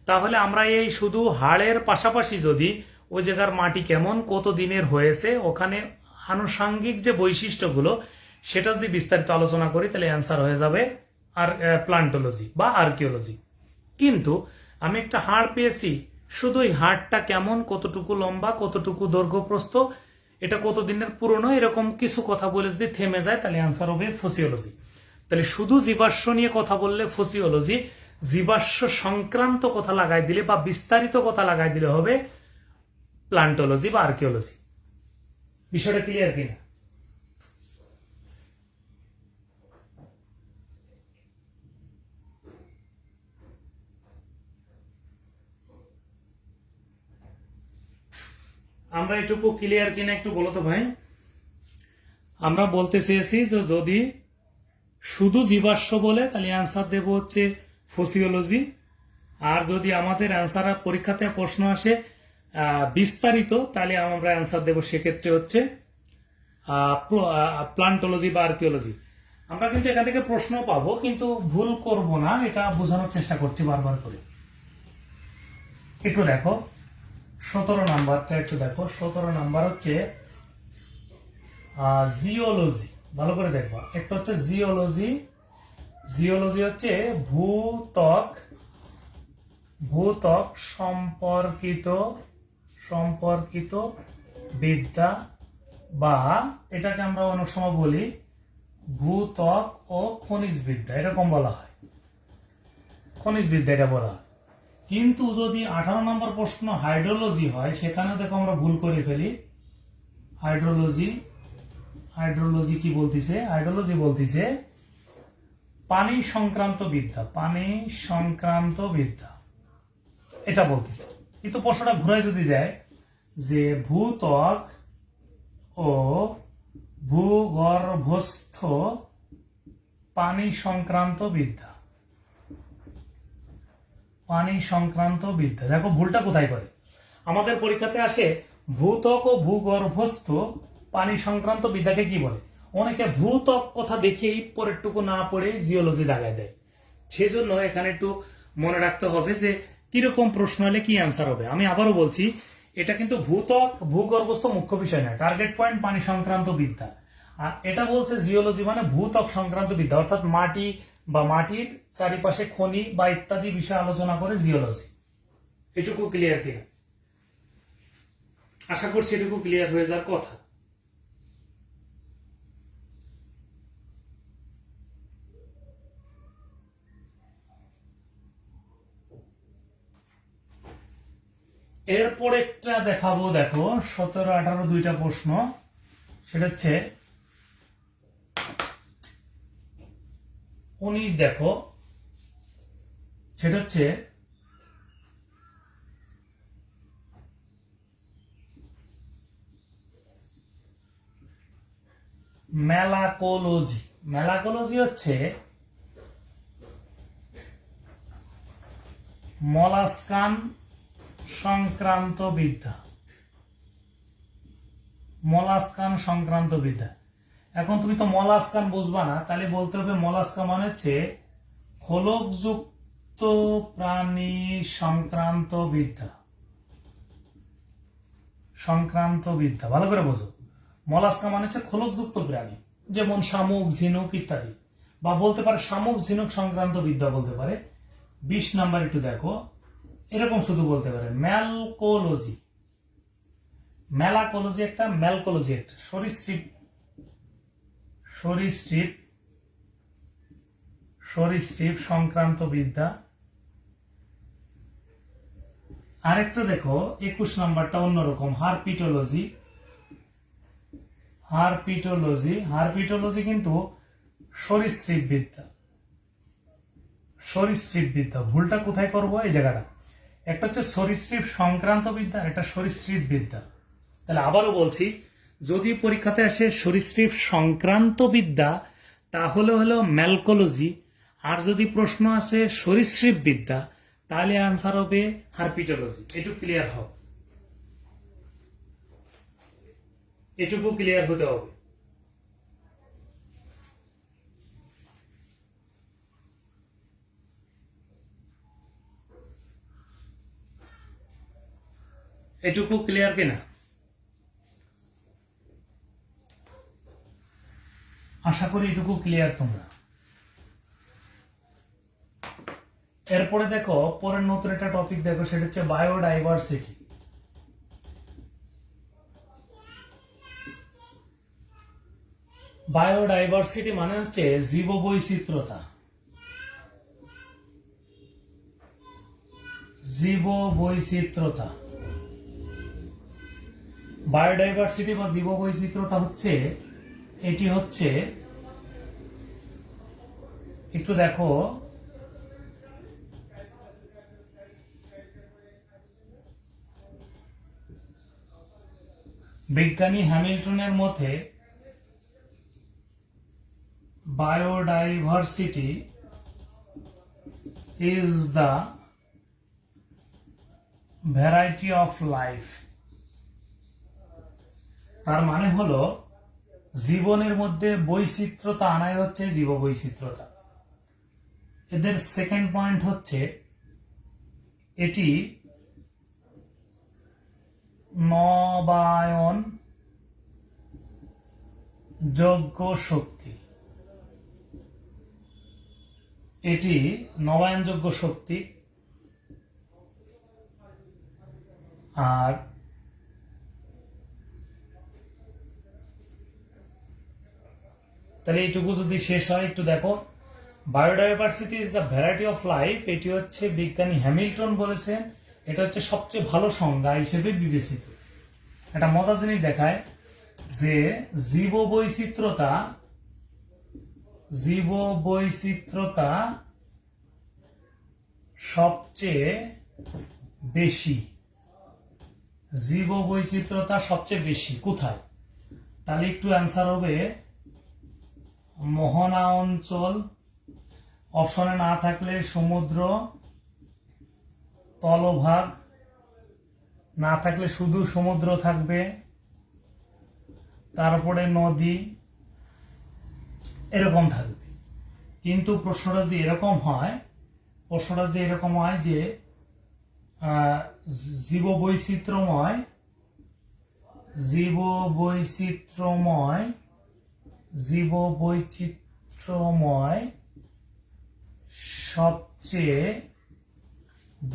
তাহলে আমরা এই শুধু হাড়ের পাশাপাশি যদি ওই জায়গার মাটি কেমন, কত দিনের হয়েছে, ওখানে আনুষঙ্গিক যে বৈশিষ্ট্যগুলো, সেটা যদি বিস্তারিত আলোচনা করি, তাহলে অ্যান্সার হয়ে যাবে আর প্লান্টোলজি বা আর্কিওলজি। কিন্তু আমি একটা হাড় পেয়েছি, শুধু এই হাড়টা কেমন, কতটুকু লম্বা, কতটুকু দৈর্ঘ্য প্রস্থ, এটা কতদিনের পুরনো, এরকম কিছু কথা বলে যদি থেমে যায়, তাহলে অ্যান্সার হবে ফসিওলজি। তাহলে শুধু জীবাশ্ম নিয়ে কথা বললে ফসিওলজি, জীবাশ্ম সংক্রান্ত কথা লাগাই দিলে বা বিস্তারিত কথা লাগাই দিলে হবে প্লান্টোলজি বা আর্কিওলজি। বিষয়টা ক্লিয়ার কিনা? আমরা এটুকু ক্লিয়ার কিনা একটু বলো তো ভাই। আমরা বলতে চেয়েছি যে যদি শুধু জীবাশ্ম বলে, তাহলে অ্যান্সার দেব হচ্ছে ফসিওলজি। আর যদি আমাদের অ্যান্সার পরীক্ষাতে প্রশ্ন আসে বিস্তারিত, তাহলে আমরা অ্যান্সার দেব সেক্ষেত্রে হচ্ছে প্লান্টোলজি বা আর্কিওলজি। আমরা কিন্তু এখান থেকে প্রশ্ন পাবো, কিন্তু ভুল করব না, এটা বোঝানোর চেষ্টা করছি বারবার করে। একটু দেখো 17 নাম্বারটা, একটু দেখো 17 নাম্বার হচ্ছে জিওলজি। ভালো করে দেখবা, একটা হচ্ছে জিওলজি হচ্ছে ভূত্বক সম্পর্কিত বিদ্যা, বা এটাকে আমরা অনেক সময় বলি ভূত্বক ও খনিজ বিদ্যা, এরকম বলা হয়, খনিজ বিদ্যা এটা বলা হয়। কিন্তু যদি 18 নম্বর প্রশ্ন হাইড্রোলজি হয়, সেখানে দেখো আমরা ভুল করে ফেলি। হাইড্রোলজি কি বলতিছে? হাইড্রোলজি বলতিছে পানি সংক্রান্ত বিদ্যা, এটা বলতিছে। কিন্তু প্রশ্নটা ঘুরাই যদি দেয় যে ভূত্বক ও ভূগর্ভস্থ পানি সংক্রান্ত বিদ্যা, দেখো ভুলটা কোথায় করে। আমাদের পরীক্ষাতে আসে ভূত্বক ও ভূগর্ভস্থ পানি সংক্রান্ত বিদ্যাকে কি বলে। অনেকে ভূত্বক কথা দেখেই পরেরটুকু না পড়ে জিওলজি দাগায় দেয়। সেজন্য এখানে একটু মনে রাখতে হবে যে কিরকম প্রশ্ন হলে কি অ্যান্সার হবে। আমি আবারও বলছি, এটা কিন্তু ভূত্বক ভূগর্ভস্থ মুখ্য বিষয় না, টার্গেট পয়েন্ট পানি সংক্রান্ত বিদ্যা। আর এটা বলছে জিওলজি মানে ভূত্বক সংক্রান্ত বিদ্যা, অর্থাৎ মাটি বা মাটির চারিপাশে খনি বা ইত্যাদি বিষয় আলোচনা করে জিওলজি। এটুকু ক্লিয়ার কিনা? আশা করছি এটুকু ক্লিয়ার হয়ে যাওয়ার কথা। এরপর একটা দেখাবো, দেখো 17, 18 দুইটা প্রশ্ন। সেটা হচ্ছে 19 দেখো, সেটা হচ্ছে ম্যালাকোলজি। ম্যালাকোলজি হচ্ছে মলাস্কান সংক্রান্ত বিদ্যা। মলাস্কান সংক্রান্ত বিদ্যা। এখন তুমি তো মলাস্কান বুঝবা না, তাহলে বলতে হবে মলাস্কা মানে হচ্ছে খোলকযুক্ত প্রাণী সংক্রান্ত বিদ্যা। সংক্রান্ত বিদ্যা ভালো করে বোঝো। মলাস্কা মানে হচ্ছে খোলকযুক্ত প্রাণী, যেমন শামুক, ঝিনুক ইত্যাদি, বা বলতে পারে শামুক ঝিনুক সংক্রান্ত বিদ্যা বলতে পারে। 20 নাম্বার একটু দেখো, এরকম শুধু বলতে পারে ম্যালকোলজি। ম্যালাকোলজি একটা, ম্যালকোলজি একটা। সরীসৃপ সরীসৃপ সরীসৃপ সংক্রান্ত বিদ্যা। আরেকটা দেখো 21 নাম্বারটা অন্যরকম, হারপিটোলজি। হারপিটোলজি, হারপিটোলজি কিন্তু সরীসৃপ বিদ্যা। সরীসৃপ বিদ্যা, ভুলটা কোথায় করব? এই জায়গাটা। একটা হচ্ছে সরীসৃপ সংক্রান্ত বিদ্যা, একটা সরীসৃপ বিদ্যা। তাহলে আবারও বলছি, যদি পরীক্ষাতে আসে সরীসৃপ সংক্রান্ত বিদ্যা তাহলে হলো ম্যালকোলজি, আর যদি প্রশ্ন আসে সরীসৃপ বিদ্যা তাহলে আনসার হবে হারপিটোলজি। এটুকু ক্লিয়ার হোক, এটুকু ক্লিয়ার হতে হবে। এটুকু ক্লিয়ার কিনা? আশা করি এটুকু ক্লিয়ার তোমরা। এরপরে দেখো পরের নতুন একটা টপিক দেখো, সেটা হচ্ছে বায়োডাইভার্সিটি। বায়োডাইভার্সিটি মানে হচ্ছে জীববৈচিত্র্যতা। জীববৈচিত্র্যতা, বায়োডাইভার্সিটি বা জীববৈচিত্র্যতা হচ্ছে, এটি হচ্ছে একটু দেখো, বিজ্ঞানী হ্যামিল্টনের মতে biodiversity is the variety of life। তার মানে হলো জীবনের মধ্যে বৈচিত্র্যতা আনাই হচ্ছে জীববৈচিত্র্যতা। এদের সেকেন্ড পয়েন্ট হচ্ছে এটি নবায়ন যোগ্য শক্তি। এটি নবায়নযোগ্য শক্তি। আর তাহলে এইটুকু যদি শেষ হয়, একটু দেখো, biodiversity is the variety of life, এটি হচ্ছে বিজ্ঞানী হ্যামিল্টন বলেছেন, এটা হচ্ছে সবচেয়ে ভালো সংজ্ঞা হিসেবে বিবেচিত। একটা মজার জিনিস দেখায় যে জীববৈচিত্র্যতা সবচেয়ে বেশি। জীববৈচিত্র্যতা সবচেয়ে বেশি কোথায়? তাহলে একটু অ্যান্সার হবে মোহনা অঞ্চল। অপশনে না থাকলে সমুদ্র তলভাগ, না থাকলে শুধু সমুদ্র থাকবে, তারপরে নদী, এরকম থাকবে। কিন্তু প্রশ্নটা যদি এরকম হয়, যে জীববৈচিত্র্যময় সবচেয়ে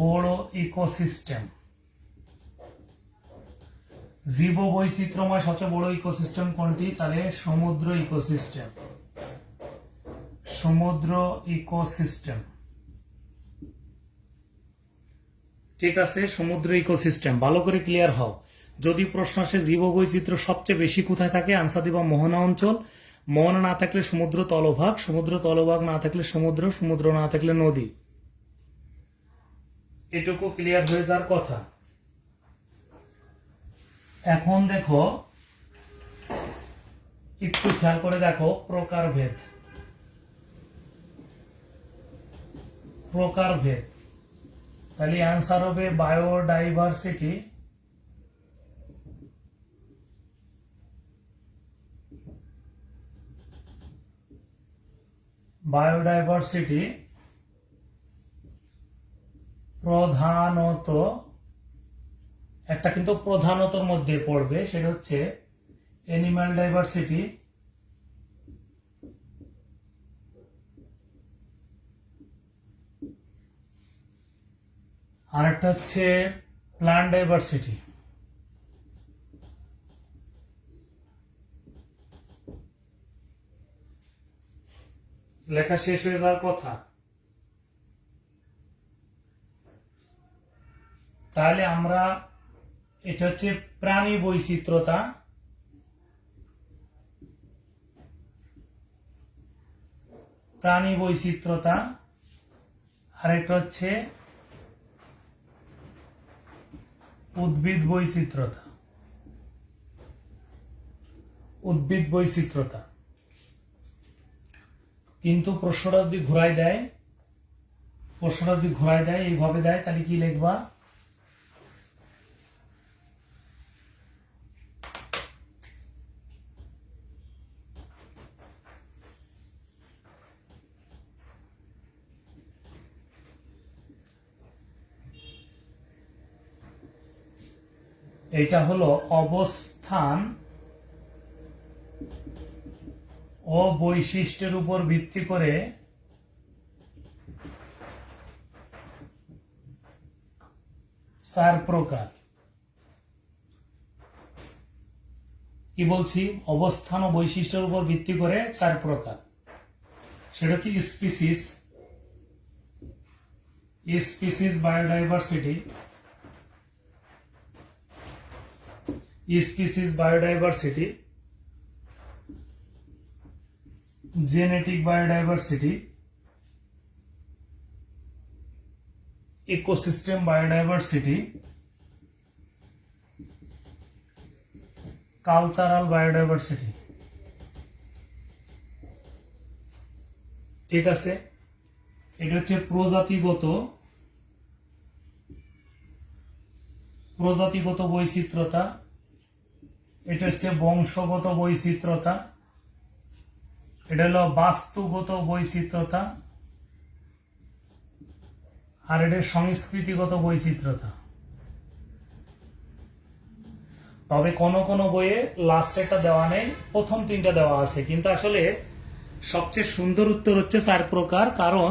বড় ইকোসিস্টেম। জীববৈচিত্র্যময় সবচেয়ে বড় ইকোসিস্টেম কোনটি? তাহলে সমুদ্র ইকোসিস্টেম। সমুদ্র ইকোসিস্টেম, ঠিক আছে, সমুদ্র ইকোসিস্টেম। ভালো করে ক্লিয়ার হও। যদি প্রশ্ন আসে জীববৈচিত্র্য সবচেয়ে বেশি কোথায় থাকে, আনসার দিবা মোহনা অঞ্চল। মোহনা না থাকলে সমুদ্র তলভাগ, সমুদ্র তলভাগ না থাকলে সমুদ্র, সমুদ্র না থাকলে নদী। এটুকু ক্লিয়ার হয়ে যাওয়ার কথা। এখন দেখো, একটু খেয়াল করে দেখো প্রকারভেদ। প্রকারভেদ, তাহলে অ্যান্সার হবে বায়োডাইভার্সিটি। বায়োডাইভার্সিটি প্রধানত, একটা কিন্তু প্রধানতর মধ্যে পড়বে, সেটা হচ্ছে অ্যানিমাল ডাইভার্সিটি, আর একটা হচ্ছে প্লান্ট ডাইভার্সিটি। লেখা শেষ হয়ে যাওয়ার কথা। তাহলে আমরা, এটা হচ্ছে প্রাণী বৈচিত্র্যতা, প্রাণী বৈচিত্র্যতা, আরেকটা হচ্ছে উদ্ভিদ বৈচিত্র্যতা, উদ্ভিদ বৈচিত্র্যতা। কিন্তু প্রশ্নটা যদি ঘুরাই দেয়, প্রশ্নটা যদি ঘুরাই দেয়, এইভাবে দেয়, তাহলে কি লিখবা? এটা হলো অবস্থান ও বৈশিষ্ট্যের উপর ভিত্তি করে চার প্রকার। কি বলছি? অবস্থান ও বৈশিষ্ট্যের উপর ভিত্তি করে চার প্রকার। সেটা হচ্ছে species, species biodiversity, species biodiversity, genetic biodiversity, ecosystem biodiversity, cultural biodiversity. ঠিক আছে, এটা হচ্ছে প্রজাতিগত, প্রজাতিগত বৈচিত্র্যতা, এটা হচ্ছে বংশগত বৈচিত্র্যতা, এটা হলো বাস্তুগত বৈচিত্র্যতা, আর এটা সংস্কৃতিগত বৈচিত্র্যতা। তবে কোন কোন বইয়ে লাস্টেরটা দেওয়া নেই, প্রথম তিনটা দেওয়া আছে। কিন্তু আসলে সবচেয়ে সুন্দর উত্তর হচ্ছে চার প্রকার, কারণ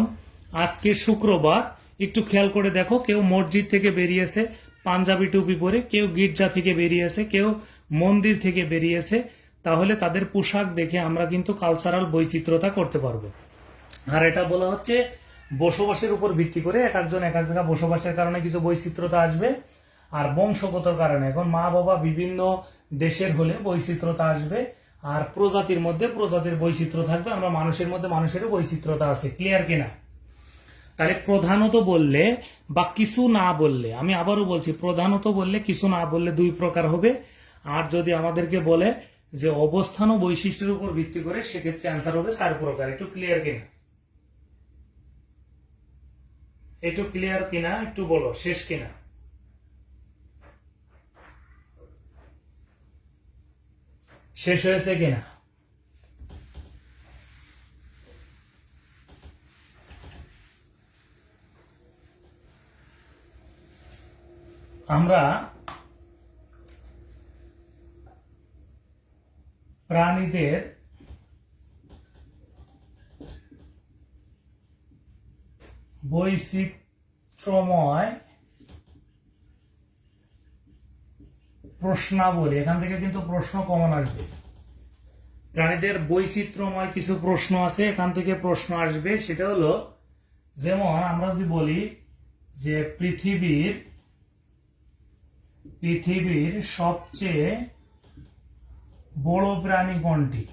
আজকে শুক্রবার। একটু খেয়াল করে দেখো, কেউ মসজিদ থেকে বেরিয়েছে পাঞ্জাবি টুপি পরে, কেউ গির্জা থেকে বেরিয়েছে, কেউ মন্দির থেকে বেরিয়েছে। তাহলে তাদের পোশাক দেখে আমরা কিন্তু কালচারাল বৈচিত্র্যতা করতে পারবো। আর এটা বলা হচ্ছে বসবাসের উপর ভিত্তি করে, এক একজন এক এক জায়গায় বসবাসের কারণে কিছু বৈচিত্র্যতা আসবে, আর বংশগত কারণে, এখন মা বাবা বিভিন্ন দেশের হলে বৈচিত্র্যতা আসবে, আর প্রজাতির মধ্যে প্রজাতির বৈচিত্র্য থাকবে। আমরা মানুষের মধ্যে মানুষেরও বৈচিত্র্যতা আছে। ক্লিয়ার কিনা? তাহলে প্রধানত বললে বা কিছু না বললে, আমি আবারও বলছি, প্রধানত বললে কিছু না বললে দুই প্রকার হবে। আর যদি আমাদেরকে বলে যে অবস্থান ও বৈশিষ্ট্যের উপর ভিত্তি করে, সেক্ষেত্রে অ্যান্সার হবে চার প্রকার। একটু ক্লিয়ার কিনা? একটু ক্লিয়ার কিনা একটু বলো, শেষ কিনা? শেষ হয়েছে কিনা? আমরা প্রাণীদের বৈচিত্র্যময় প্রশ্নাবলী, এখান থেকে কিন্তু প্রশ্ন কমন আসবে। প্রাণীদের বৈচিত্র্যময় কিছু প্রশ্ন আছে, এখান থেকে প্রশ্ন আসবে। সেটা হলো, যেমন আমরা যদি বলি যে পৃথিবীর সবচেয়ে বড় প্রাণী কোনটি?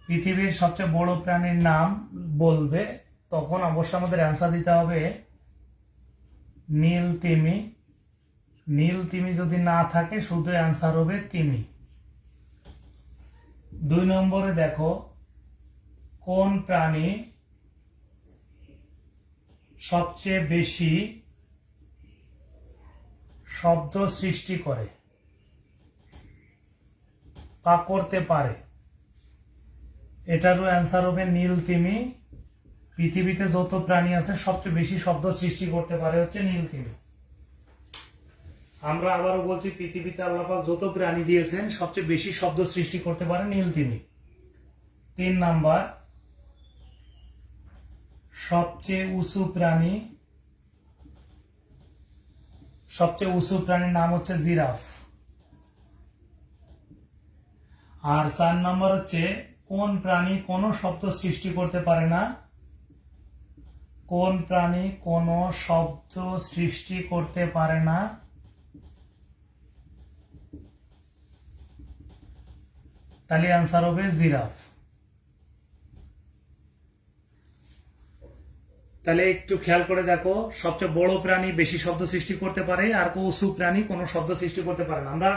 পৃথিবীর সবচেয়ে বড় প্রাণীর নাম বলবে, তখন অবশ্যই আমাদের অ্যান্সার দিতে হবে নীল তিমি। নীল তিমি যদি না থাকে শুধু অ্যান্সার হবে তিমি। 2 নম্বরে দেখো, কোন প্রাণী সবচেয়ে বেশি শব্দ সৃষ্টি করে বা করতে পারে? এটারও অ্যান্সার হবে নীল তিমি। পৃথিবীতে যত প্রাণী আছে সবচেয়ে বেশি শব্দ সৃষ্টি করতে পারে হচ্ছে নীল তিমি। আমরা আবারও বলছি, পৃথিবীতে আল্লাহ পাক যত প্রাণী দিয়েছেন সবচেয়ে বেশি শব্দ সৃষ্টি করতে পারে নীল তিমি। 3 নাম্বার, সবচেয়ে উঁচু প্রাণীর নাম হচ্ছে জিরাফ। আর 4 নাম্বার হচ্ছে, কোন প্রাণী কোনো শব্দ সৃষ্টি করতে পারে না? কোন প্রাণী কোনো শব্দ সৃষ্টি করতে পারে না? তাহলে অ্যান্সার হবে জিরাফ। তাহলে একটু খেয়াল করে দেখো, সবচেয়ে বড় প্রাণী বেশি শব্দ সৃষ্টি করতে পারে, আর উঁচু প্রাণী কোনো শব্দ সৃষ্টি করতে পারে না। আমরা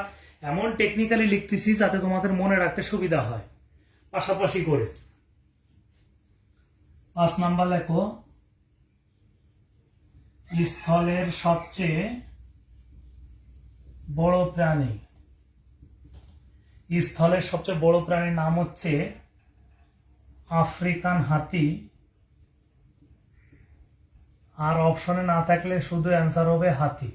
এমন টেকনিক্যালি লিখতেছি যাতে তোমাদের মনে রাখতে সুবিধা হয়, পাশাপাশি করে। 5 নাম্বার লেখো, স্থলের সবচেয়ে বড় প্রাণী। স্থলের সবচেয়ে বড় প্রাণীর নাম হচ্ছে আফ্রিকান হাতি। আর অপশনে না থাকলে শুধু অ্যান্সার হবে হাতি।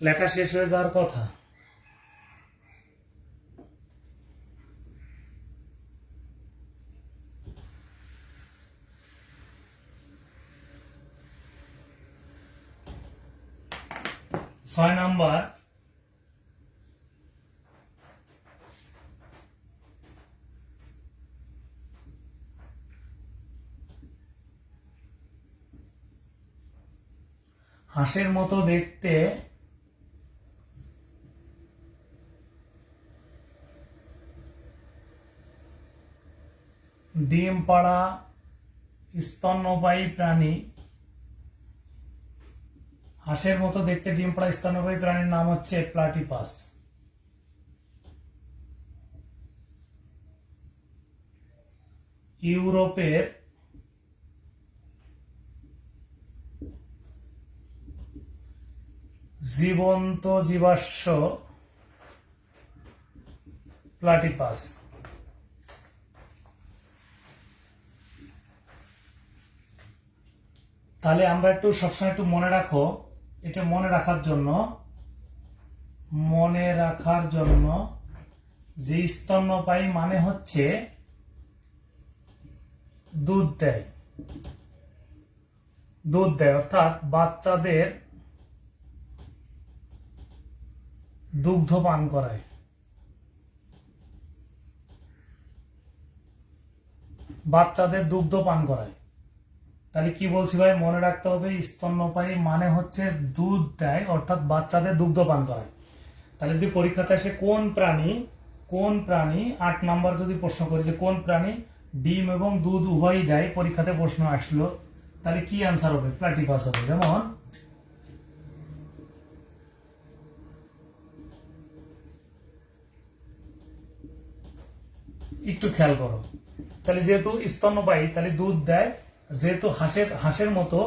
লেখা শেষ হয়ে যাওয়ার কথা। ছয় নাম্বার, হাঁসের মতো দেখতে ডিম পাড়া স্তন্যপায়ী প্রাণী। হাঁসের মতো দেখতে ডিম পাড়া স্তন্যপায়ী প্রাণীর নাম হচ্ছে প্লাটিপাস। ইউরোপের জীবন্ত জীবাশ্ম প্লাটিপাস। তাহলে আমরা একটু সবসময় একটু মনে রাখো, এটা মনে রাখার জন্য যে স্তন্যপায়ী মানে হচ্ছে দুধ দেয়, অর্থাৎ বাচ্চাদের দুগ্ধ পান করায়। তাহলে কি বলছি ভাই, মনে রাখতে হবে স্তন্যপায়ী মানে হচ্ছে দুধ দেয়, অর্থাৎ বাচ্চাদের দুগ্ধ পান করায়। তাহলে যদি পরীক্ষাতে আসে কোন প্রাণী 8 নাম্বার যদি প্রশ্ন করি যে কোন প্রাণী ডিম এবং দুধ উভয়ই দেয়, পরীক্ষাতে প্রশ্ন আসলো, তাহলে কি আনসার হবে? প্লাটিপাস হবে। যেমন একটু খেয়াল করো, তাহলে যেহেতু স্তন্যপায়ী তাহলে দুধ দেয়, যেহেতু হাঁসের মতো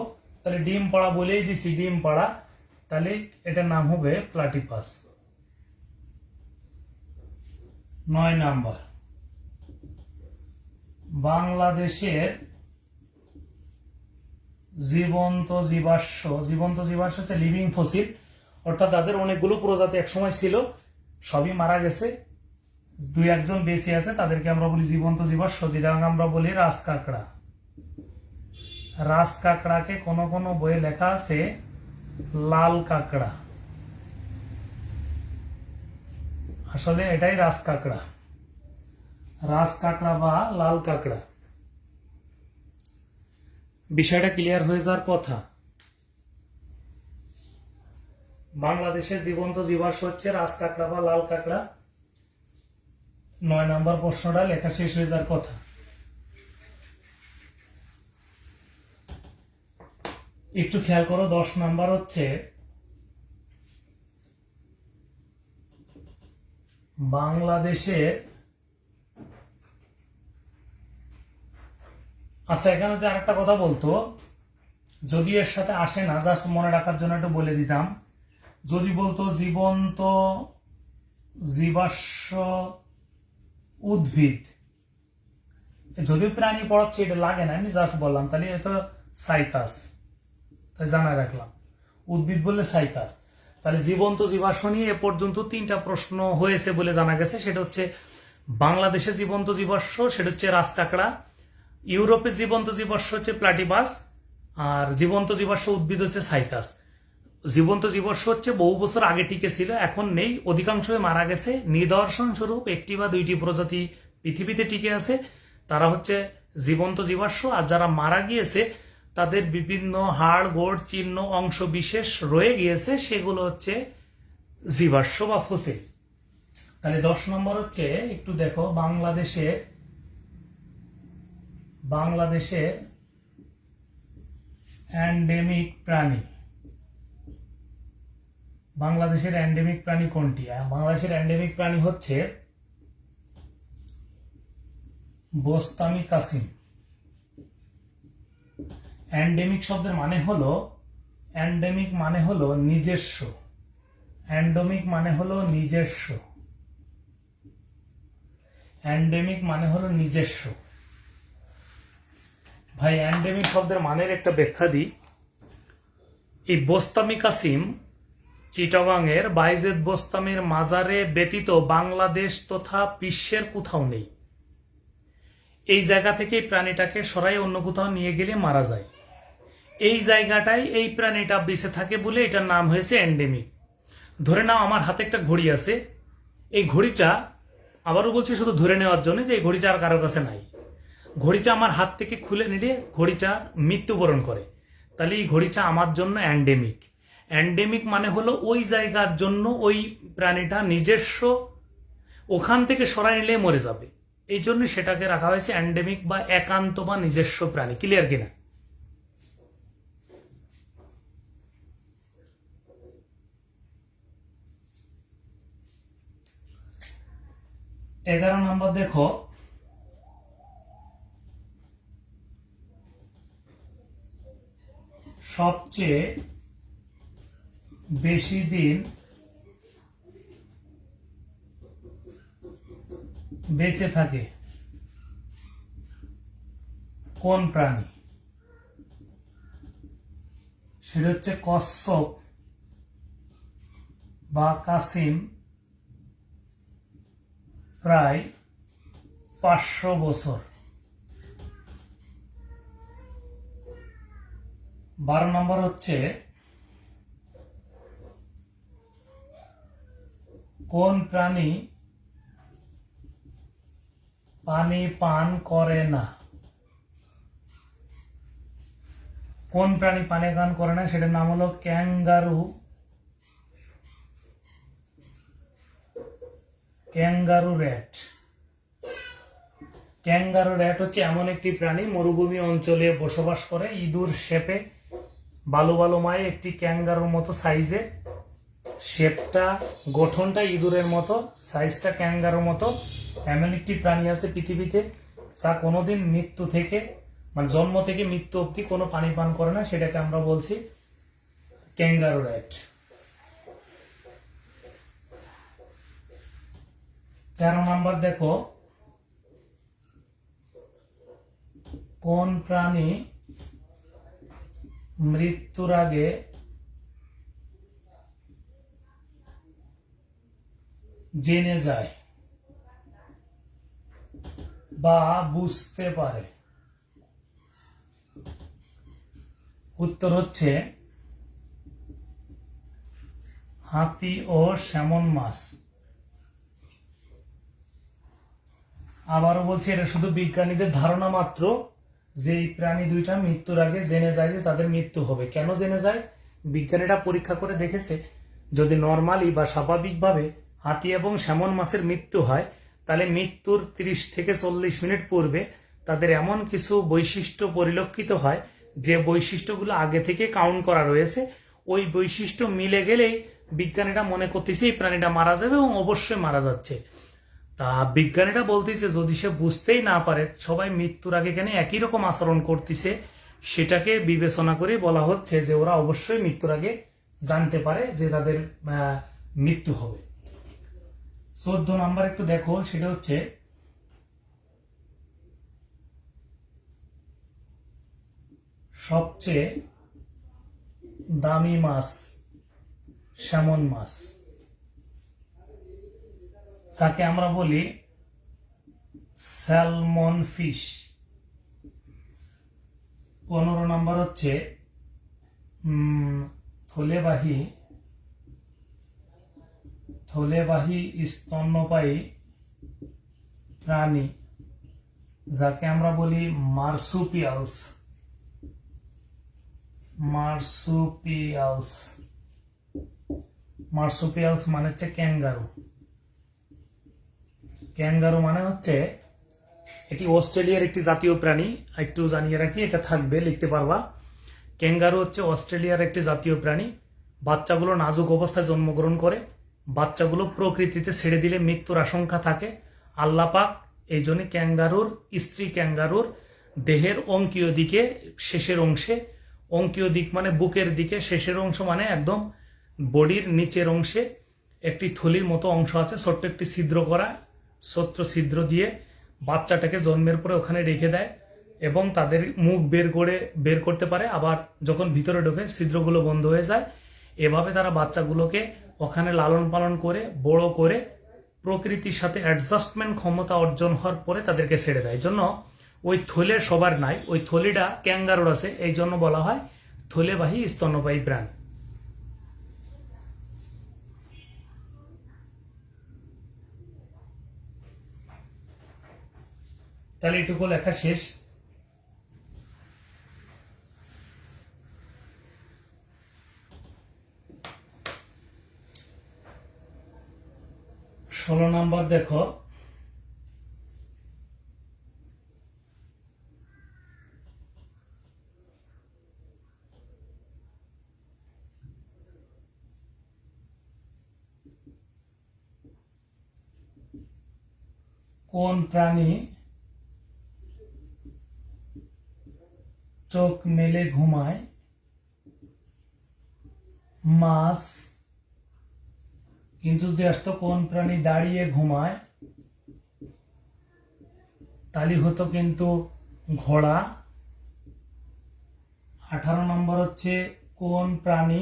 তাহলে ডিম পাড়া বলেই দিছি, ডিম পাড়া, তাহলে এটার নাম হবে প্লাটিপাস। 9 নাম্বার, বাংলাদেশের জীবন্ত জীবাশ্ম হচ্ছে লিভিং ফসিল, অর্থাৎ তাদের অনেকগুলো প্রজাতি একসময় ছিল, সবই মারা গেছে, 2-1 জন বেঁচে আছে, তাদেরকে আমরা বলি জীবন্ত জীবাশ্ম। যেটা আমরা বলি রাজকাঁকড়া। রাজকাঁকড়াকে কোন কোন বইয়ে লেখা আছে লাল কাঁকড়া, আসলে এটাই রাজকাঁকড়া বা লাল কাঁকড়া। বিষয়টা ক্লিয়ার হয়ে যাওয়ার কথা। বাংলাদেশে জীবন্ত জীবাশ্ম হচ্ছে রাজ কাঁকড়া বা লাল কাঁকড়া। 9 নম্বর প্রশ্নটা লেখা শেষ হয়ে যাওয়ার কথা। একটু খেয়াল করো, 10 নাম্বার হচ্ছে বাংলাদেশের, আচ্ছা এখানে যে আরেকটা কথা বলতো, যদি এর সাথে আসে না, জাস্ট মনে রাখার জন্য একটু বলে দিতাম, যদি বলতো জীবন্ত জীবাশ্ম উদ্ভিদ, যদিও প্রাণী পড়াচ্ছে এটা লাগে না, আমি জাস্ট বললাম, তাহলে এটা সাইকাস, তাই জানা রাখলাম। উদ্ভিদ বললে সাইকাস। তাহলে জীবন্ত জীবাশ্ম নিয়ে এ পর্যন্ত 3টা প্রশ্ন হয়েছে বলে জানা গেছে। সেটা হচ্ছে বাংলাদেশে জীবন্ত জীবাশ্ম, সেটা হচ্ছে রাজ কাঁকড়া। ইউরোপে জীবন্ত জীবাশ্ম হচ্ছে প্লাটিপাস, আর জীবন্ত জীবাশ্ম উদ্ভিদ হচ্ছে সাইকাস। জীবন্ত জীবাশ্ম হচ্ছে বহু বছর আগে টিকে ছিল, এখন নেই, অধিকাংশই মারা গেছে। নিদর্শন স্বরূপ 1টি বা 2টি প্রজাতি পৃথিবীতে টিকে আছে, তারা হচ্ছে জীবন্ত জীবাশ্ম। আর যারা মারা গিয়েছে তাদের বিভিন্ন হাড় গোড় চিহ্ন অংশ বিশেষ রয়ে গিয়েছে, সেগুলো হচ্ছে জীবাশ্ম বা ফসিল। তাহলে 10 নম্বর হচ্ছে, একটু দেখো, বাংলাদেশে এন্ডেমিক প্রাণী, বাংলাদেশের এন্ডেমিক প্রাণী কোনটি? বাংলাদেশের এন্ডেমিক প্রাণী হচ্ছে বোস্তামি কাসিম। এন্ডেমিক শব্দের মানে হলো, এন্ডেমিক মানে হলো নিজস্ব, এন্ডেমিক মানে হলো নিজস্ব, এন্ডেমিক মানে হলো নিজস্ব। ভাই এন্ডেমিক শব্দের মানের একটা ব্যাখ্যা দিই। এই বোস্তামি কাসিম চিটাগাং এর বাইজেদ বোস্তামির মাজারে ব্যতীত বাংলাদেশ তথা বিশ্বের কোথাও নেই। এই জায়গা থেকে এই প্রাণীটাকে সরাই অন্য কোথাও নিয়ে গেলে মারা যায়। এই জায়গাটায় এই প্রাণীটা বেঁচে থাকে বলে এটার নাম হয়েছে এন্ডেমিক। ধরে নাও আমার হাতে একটা ঘড়ি আছে, এই ঘড়িটা, আবারও বলছি শুধু ধরে নেওয়ার জন্য যে এই ঘড়িটা আর কারোর কাছে নাই, ঘড়িটা আমার হাত থেকে খুলে নিলে ঘড়িটা মৃত্যুবরণ করে, তাহলে এই ঘড়িটা আমার জন্য এন্ডেমিক। এন্ডেমিক মানে হলো ওই জায়গার জন্য ওই প্রাণীটা নিজস্ব, ওখান থেকে সরাই নিলে মরে যাবে, এই জন্য সেটাকে রাখা হয়েছে এন্ডেমিক বা একান্ত বা নিজস্ব প্রাণী। ক্লিয়ার কিনা? এগারো নম্বর দেখো, সবচেয়ে বেশি দিন বেঁচে থাকে কোন প্রাণী? সেটা হচ্ছে কচ্ছপ বা কাসিম, প্রায় 500 বছর। 12 নম্বর হচ্ছে, কোন প্রাণী পানি পান করে না? কোন প্রাণী পানি পান করে না সেটার নাম হলো kangaroo. Kangaroo rat. Kangaroo rat হচ্ছে এমন একটি প্রাণী, মরুভূমি অঞ্চলে বসবাস করে, ইঁদুর শেপে, বালু বালুময় একটি ক্যাঙ্গারুর মতো সাইজের, শেপটা গঠনটা ইঁদুরের মতো, সাইজটা ক্যাঙ্গারুর মতো। এমন একটি প্রাণী আছে পৃথিবীতে যা কোনোদিন মৃত্যু থেকে, মানে জন্ম থেকে মৃত্যু অবধি কোনো পানি পান করে না, সেটাকে আমরা বলছি ক্যাঙ্গারু র্যাট। 13 নম্বর দেখো, কোন প্রাণী মৃত্যুর আগে জেনে যায় বা বুঝতে পারে? উত্তর হচ্ছে হাতি ও স্যামন মাছ। আবারও বলছি, এটা শুধু বিজ্ঞানীদের ধারণা মাত্র, যে এই প্রাণী দুইটা মৃত্যুর আগে জেনে যায় যে তাদের মৃত্যু হবে। কেন জেনে যায়? বিজ্ঞানীরা পরীক্ষা করে দেখেছে, যদি নর্মালি বা স্বাভাবিকভাবে হাতি এবং স্যামন মাছের মৃত্যু হয়, তাহলে মৃত্যুর 30 থেকে 40 মিনিট পূর্বে তাদের এমন কিছু বৈশিষ্ট্য পরিলক্ষিত হয় যে বৈশিষ্ট্যগুলো আগে থেকে কাউন্ট করা রয়েছে। ওই বৈশিষ্ট্য মিলে গেলেই বিজ্ঞানীরা মনে করতেছে এই প্রাণীটা মারা যাবে, এবং অবশ্যই মারা যাচ্ছে। তা বিজ্ঞানীরা বলতেছে যদি সে বুঝতেই না পারে সবাই মৃত্যুর আগে কেন একই রকম আচরণ করতেছে, সেটাকে বিবেচনা করে বলা হচ্ছে যে ওরা অবশ্যই মৃত্যুর আগে জানতে পারে যে তাদের মৃত্যু হবে। 14 নাম্বার একটু দেখো, সেটা হচ্ছে সবচেয়ে দামি মাছ স্যামন মাছ, যাকে আমরা বলি স্যালমন ফিশ। 15 নাম্বার হচ্ছে থলেবাহী স্তন্যপায়ী প্রাণী, যাকে আমরা বলি মার্সুপিয়ালস। মার্সুপিয়ালস মানে হচ্ছে ক্যাঙ্গারু। ক্যাঙ্গারু মানে হচ্ছে এটি অস্ট্রেলিয়ার একটি জাতীয় প্রাণী। একটু জানিয়ে রাখি, এটা থাকবে, লিখতে পারবা। ক্যাঙ্গারু হচ্ছে অস্ট্রেলিয়ার একটি জাতীয় প্রাণী। বাচ্চাগুলো নাজুক অবস্থায় জন্মগ্রহণ করে। বাচ্চাগুলো প্রকৃতিতে ছেড়ে দিলে মৃত্যুর আশঙ্কা থাকে। আল্লাহ পাক এই জন্য ক্যাঙ্গারুর, স্ত্রী ক্যাঙ্গারুর দেহের অঙ্কীয় দিকে শেষের অংশে, অঙ্কীয় দিক মানে বুকের দিকে, শেষের অংশ মানে একদম বডির নিচের অংশে একটি থলির মতো অংশ আছে, ছোট্ট একটি ছিদ্র করা, ছোট্ট ছিদ্র দিয়ে বাচ্চাটাকে জন্মের পরে ওখানে রেখে দেয়, এবং তাদের মুখ বের করতে পারে, আবার যখন ভিতরে ঢোকে ছিদ্রগুলো বন্ধ হয়ে যায়। এভাবে তারা বাচ্চাগুলোকে ওখানে লালন পালন করে বড় করে প্রকৃতির সাথে অ্যাডজাস্টমেন্ট ক্ষমতা অর্জন হওয়ার পরে তাদেরকে ছেড়ে দেয়। এই জন্য ওই থলে সবার নাই, ওই থলিটা ক্যাঙ্গারুর আছে, এই জন্য বলা হয় থলেবাহী স্তন্যপায়ী প্রাণী। তাহলে এটুকু লেখা শেষ। ষোলো নাম্বার দেখো, কোন প্রাণী চোখ মেলে ঘুমায়, মাছ, কিন্তু যদি আসতো কোন প্রাণী দাঁড়িয়ে ঘুমায়, তালি হতো কিন্তু ঘোড়া। 18 নম্বর হচ্ছে কোন প্রাণী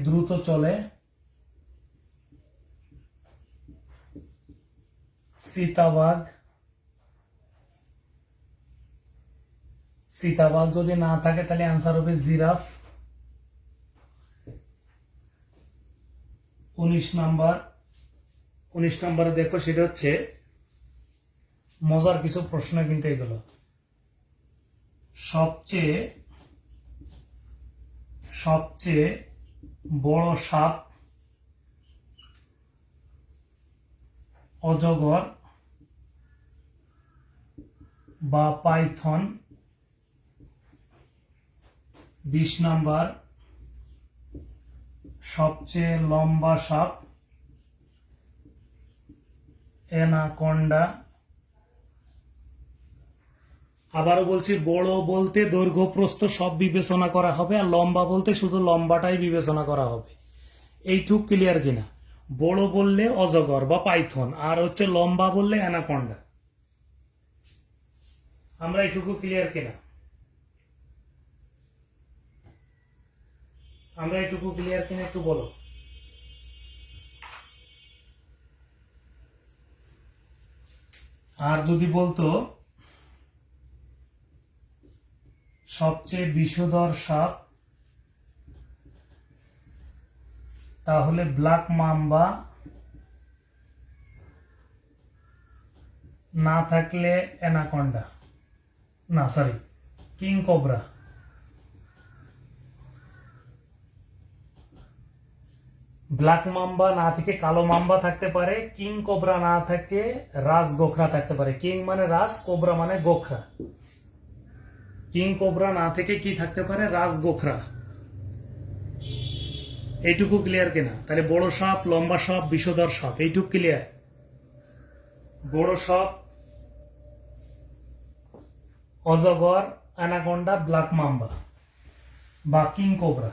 দ্রুত চলে, চিতাবাঘ। চিতাবাঘ যদি না থাকে তাহলে আনসার হবে জিরাফ। 19 নাম্বার দেখো, সেটা হচ্ছে মজার কিছু প্রশ্ন কিন্তু এগুলো। সবচেয়ে বড় সাপ, অজগর বা পাইথন। 20 নাম্বার সবচেয়ে লম্বা সাপ, অ্যানাকোন্ডা। আবারও বলছি, বড় বলতে দৈর্ঘ্য প্রস্থ সব বিবেচনা করা হবে, আর লম্বা বলতে শুধু লম্বাটাই বিবেচনা করা হবে। এইটুক ক্লিয়ার কিনা? বড় বললে অজগর বা পাইথন, আর হচ্ছে লম্বা বললে অ্যানাকোন্ডা। আমরা এইটুকু ক্লিয়ার কিনা? একটু বলো। আর যদি বলতো সবচেয়ে বিষধর সাপ, তাহলে ব্ল্যাক মাম্বা, না থাকলে অ্যানাকন্ডা, না sorry king cobra. Black mamba না থেকে কালো মাম্বা থাকতে পারে, কিং কোবরা না থাকে রাজ গোখরা থাকতে পারে। কিং মানে রাজ, কোবরা মানে গোখরা। কিং কোবরা না থেকে কি থাকতে পারে? রাজ গোখরা। এইটুকু ক্লিয়ার কিনা? তাহলে বড় সাপ, লম্বা সাপ, বিষধর সাপ, এইটুকু ক্লিয়ার। বড় সাপ, অজগর, অ্যানাকন্ডা, ব্ল্যাক মাম্বা বা কিং কোবরা।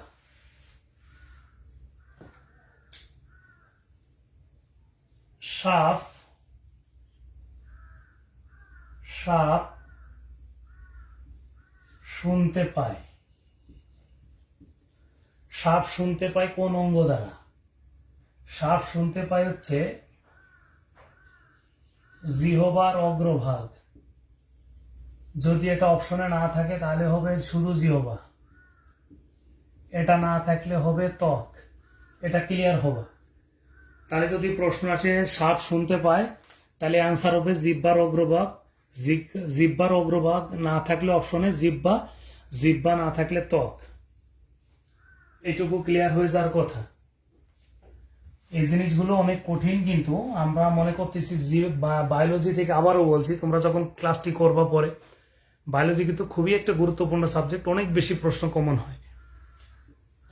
সাপ সাপ শুনতে পায়। সাপ শুনতে পায় কোন অঙ্গ দ্বারা? সাপ শুনতে পায় হচ্ছে জিহ্বার অগ্রভাগ। যদি এটা অপশনে না থাকে তাহলে হবে শুধু জিহ্বা, এটা না থাকলে হবে ত্বক। এটা ক্লিয়ার হবে। তাহলে যদি প্রশ্ন আছে সাপ শুনতে পায়, তাহলে আনসার হবে জিহ্বার অগ্রভাগ। জিহ্বার অগ্রভাগ না থাকলে অপশনে জিহ্বা, জিহ্বা না থাকলে ত্বক। এইটুকু ক্লিয়ার হয়ে যাওয়ার কথা। এই জিনিসগুলো অনেক কঠিন, কিন্তু আমরা মনে করতেছি বায়োলজি থেকে, আবারও বলছি তোমরা যখন ক্লাসটি করবা পরে, বায়োলজি কিন্তু খুবই একটা গুরুত্বপূর্ণ সাবজেক্ট, অনেক বেশি প্রশ্ন কমন হয়।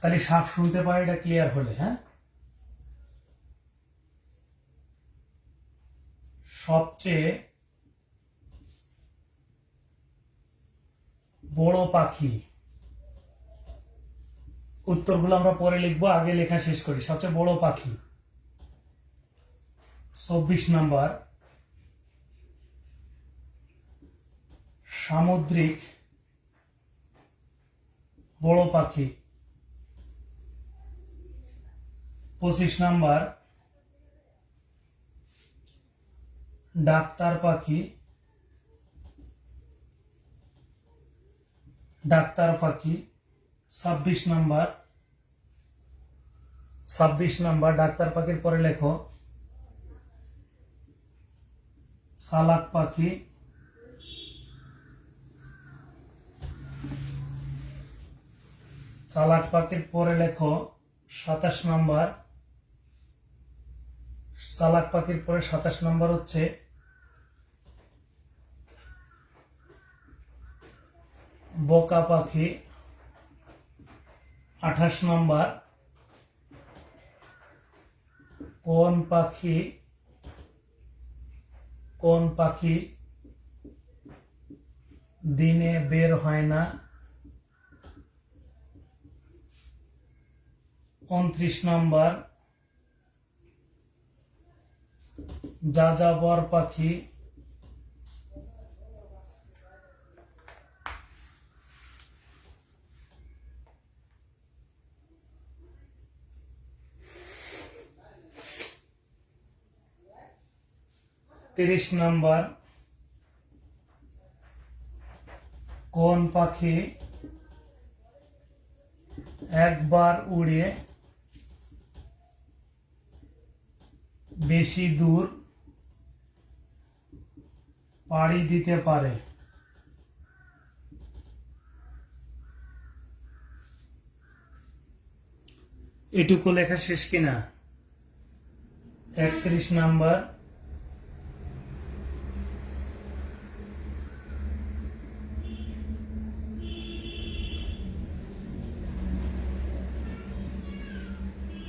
তাহলে সাপ শুনতে পায়, এটা ক্লিয়ার হলে। হ্যাঁ, সবচেয়ে বড় পাখি, উত্তরগুলো আমরা পরে লিখবো, আগে লেখা শেষ করি। সবচেয়ে বড় পাখি 24 নাম্বার, সামুদ্রিক বড় পাখি। 25 নাম্বার, ডাক্তার পাখি। ডাক্তার পাখি 26 নাম্বার। 26 নাম্বার, ডাক্তার পাখির পরে লেখো সালাক পাখি। সালাক পাখির পরে লেখো 27 নাম্বার। সালাক পাখির পরে 27 নাম্বার হচ্ছে বোকা পাখি। 28 নাম্বার, কোন পাখি দিনে বের হয় না? 29 নাম্বার, যাযাবর পাখি। 30 নাম্বার, কোন পাখি একবার উড়ে বেশি দূর পাড়ি দিতে পারে? এটুকু লেখা শেষ কিনা? 31 নাম্বার,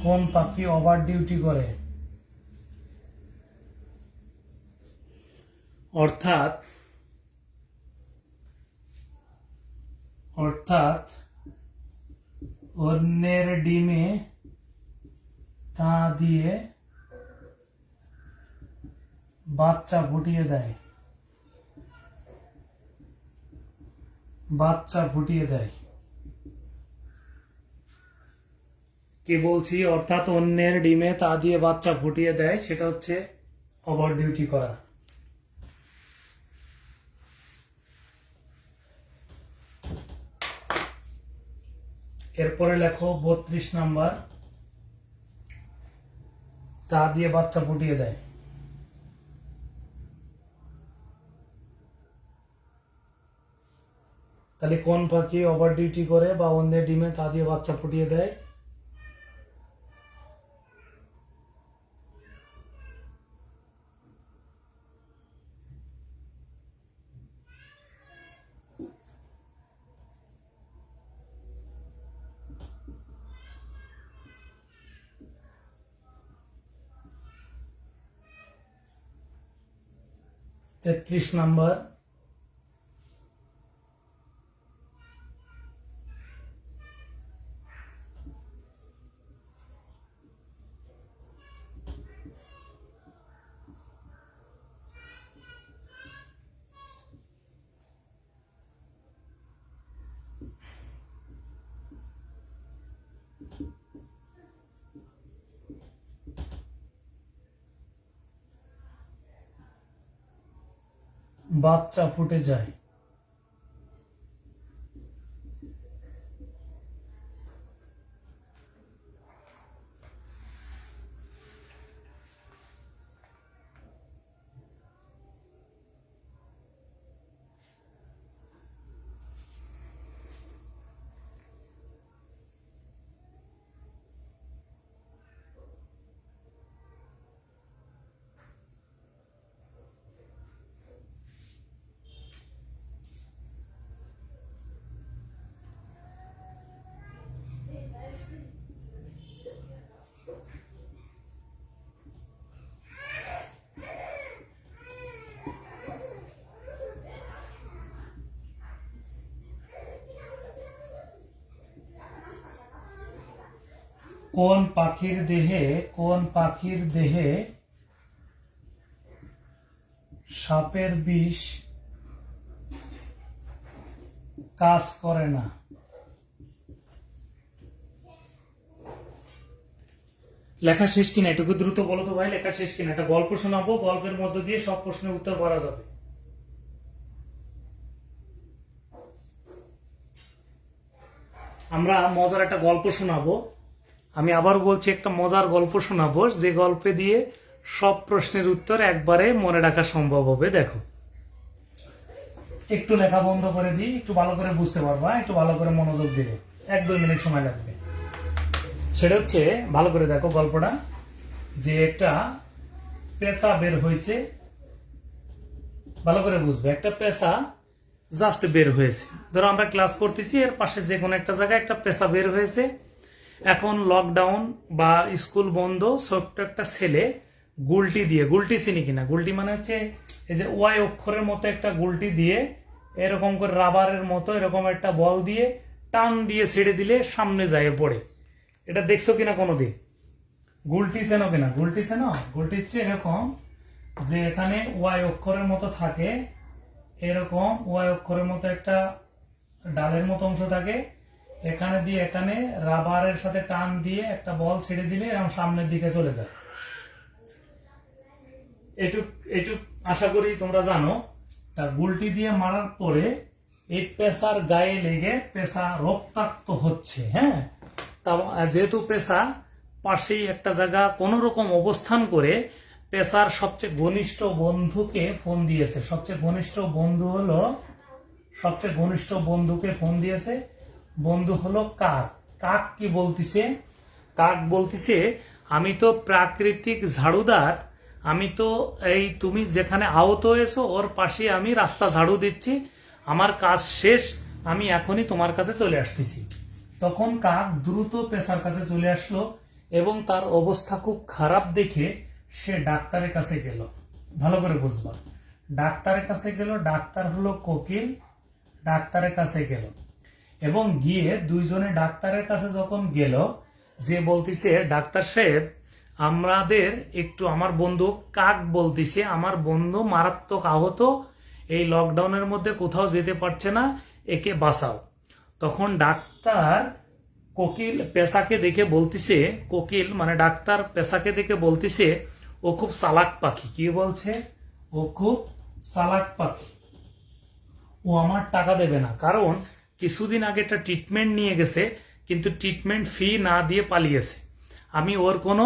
কোন পাখি ওভার ডিউটি করে? অর্থাৎ অন্যের ডিমে তা দিয়ে বাচ্চা ফুটিয়ে দেয়। কি বলছি? অর্থাৎ অন্যের ডিমে তা দিয়ে বাচ্চা ফুটিয়ে দেয়, সেটা হচ্ছে ওভার ডিউটি করা। এরপরে লেখো 32 নাম্বার, তা দিয়ে বাচ্চা ফুটিয়ে দেয়। তাহলে কোন পাখি ওভার ডিউটি করে বা অন্যের ডিমে তা দিয়ে বাচ্চা ফুটিয়ে দেয়? তেত্রিশ নাম্বার, বাচ্চা ফুটে যায়। কোন পাখির দেহে সাপের বিষ কাজ করে না? লেখা শেষ কিনা এটুকু দ্রুত বলো তো ভাই, লেখা শেষ কিনা? একটা গল্প শোনাবো, গল্পের মধ্য দিয়ে সব প্রশ্নের উত্তর করা যাবে। আমরা মজার একটা গল্প শোনাবো, আমি আবার বলছি একটা মজার গল্প শোনাবো, যে গল্পে দিয়ে সব প্রশ্নের উত্তর একবারে মনে রাখা সম্ভব হবে। দেখো, একটু লেখা বন্ধ করে দিই, একটু ভালো করে বুঝতে পারবা, একটু ভালো করে মনোযোগ দিবে, 1-2 মিনিট সময় লাগবে। সেটা হচ্ছে, ভালো করে দেখো গল্পটা, যে একটা পেঁচা বের হয়েছে, ভালো করে বুঝবে, একটা পেঁচা জাস্ট বের হয়েছে। ধরো আমরা ক্লাস করতেছি, এর পাশে যে কোনো একটা জায়গায় একটা পেঁচা বের হয়েছে। এখন লকডাউন বা স্কুল বন্ধ, ছোট্ট একটা ছেলে গুলটি দিয়ে, গুলটি চিনি কিনা, গুলটি মানে হচ্ছে এই যে ওয়াই অক্ষরের মতো একটা গুলটি দিয়ে এরকম করে রাবারের মতো এরকম একটা বল দিয়ে টান দিয়ে ছেড়ে দিলে সামনে যায় পড়ে। এটা দেখছো কিনা কোনোদিন? গুলটি চেনো কিনা? গুলটি চেনো? গুলটি হচ্ছে এরকম, যে এখানে ওয়াই অক্ষরের মতো থাকে, এরকম ওয়াই অক্ষরের মতো একটা ডালের মতো অংশ থাকে, এখানে দিয়ে এখানে রাবারের সাথে টান দিয়ে একটা বল ছেড়ে দিলে এরকম সামনের দিকে চলে যায়। এটুক আশা করি তোমরা জানো। তা গুলটি দিয়ে মারার পরে এই পেশার গায়ে লেগে পেশা রক্তাক্ত হচ্ছে। হ্যাঁ, তা যেহেতু পেশা পাশেই একটা জায়গা কোন রকম অবস্থান করে পেশার সবচেয়ে ঘনিষ্ঠ বন্ধুকে ফোন দিয়েছে। সবচেয়ে ঘনিষ্ঠ বন্ধুকে ফোন দিয়েছে। বন্ধু হলো কাক। কাক কি বলতিছে? কাক বলতিছে, আমি তো প্রাকৃতিক ঝাড়ুদার, আমি তো এই তুমি যেখানে আহত হয়েছো ওর পাশে আমি রাস্তা ঝাড়ু দিচ্ছি, আমার কাজ শেষ, আমি এখনই তোমার কাছে চলে আসতেছি। তখন কাক দ্রুত পেশার কাছে চলে আসলো এবং তার অবস্থা খুব খারাপ দেখে সে ডাক্তারের কাছে গেল। ভালো করে বুঝবা, ডাক্তারের কাছে গেল, ডাক্তার হলো কোকিল। ডাক্তারের কাছে গেল এবং গিয়ে দুইজনে ডাক্তারের কাছে যখন গেল, যে বলতিছে, ডাক্তার সাহেব আমাদের একটু, আমার বন্ধু কাক বলতিছে আমার বন্ধু মারাত্মক আহত, এই লকডাউনের মধ্যে কোথাও যেতে পারছে না, একে বাঁচাও। তখন ডাক্তার কোকিল পেশাকে দেখে বলতিছে, কোকিল মানে ডাক্তার পেশাকে দেখে বলতিছে, ও খুব চালাক পাখি। কি বলছে? ও খুব চালাক পাখি, ও আমার টাকা দেবে না, কারণ কিছুদিন আগে একটা ট্রিটমেন্ট নিয়ে গেছে, কিন্তু ট্রিটমেন্ট ফি না দিয়ে পালিয়েছে, আমি ওর কোনো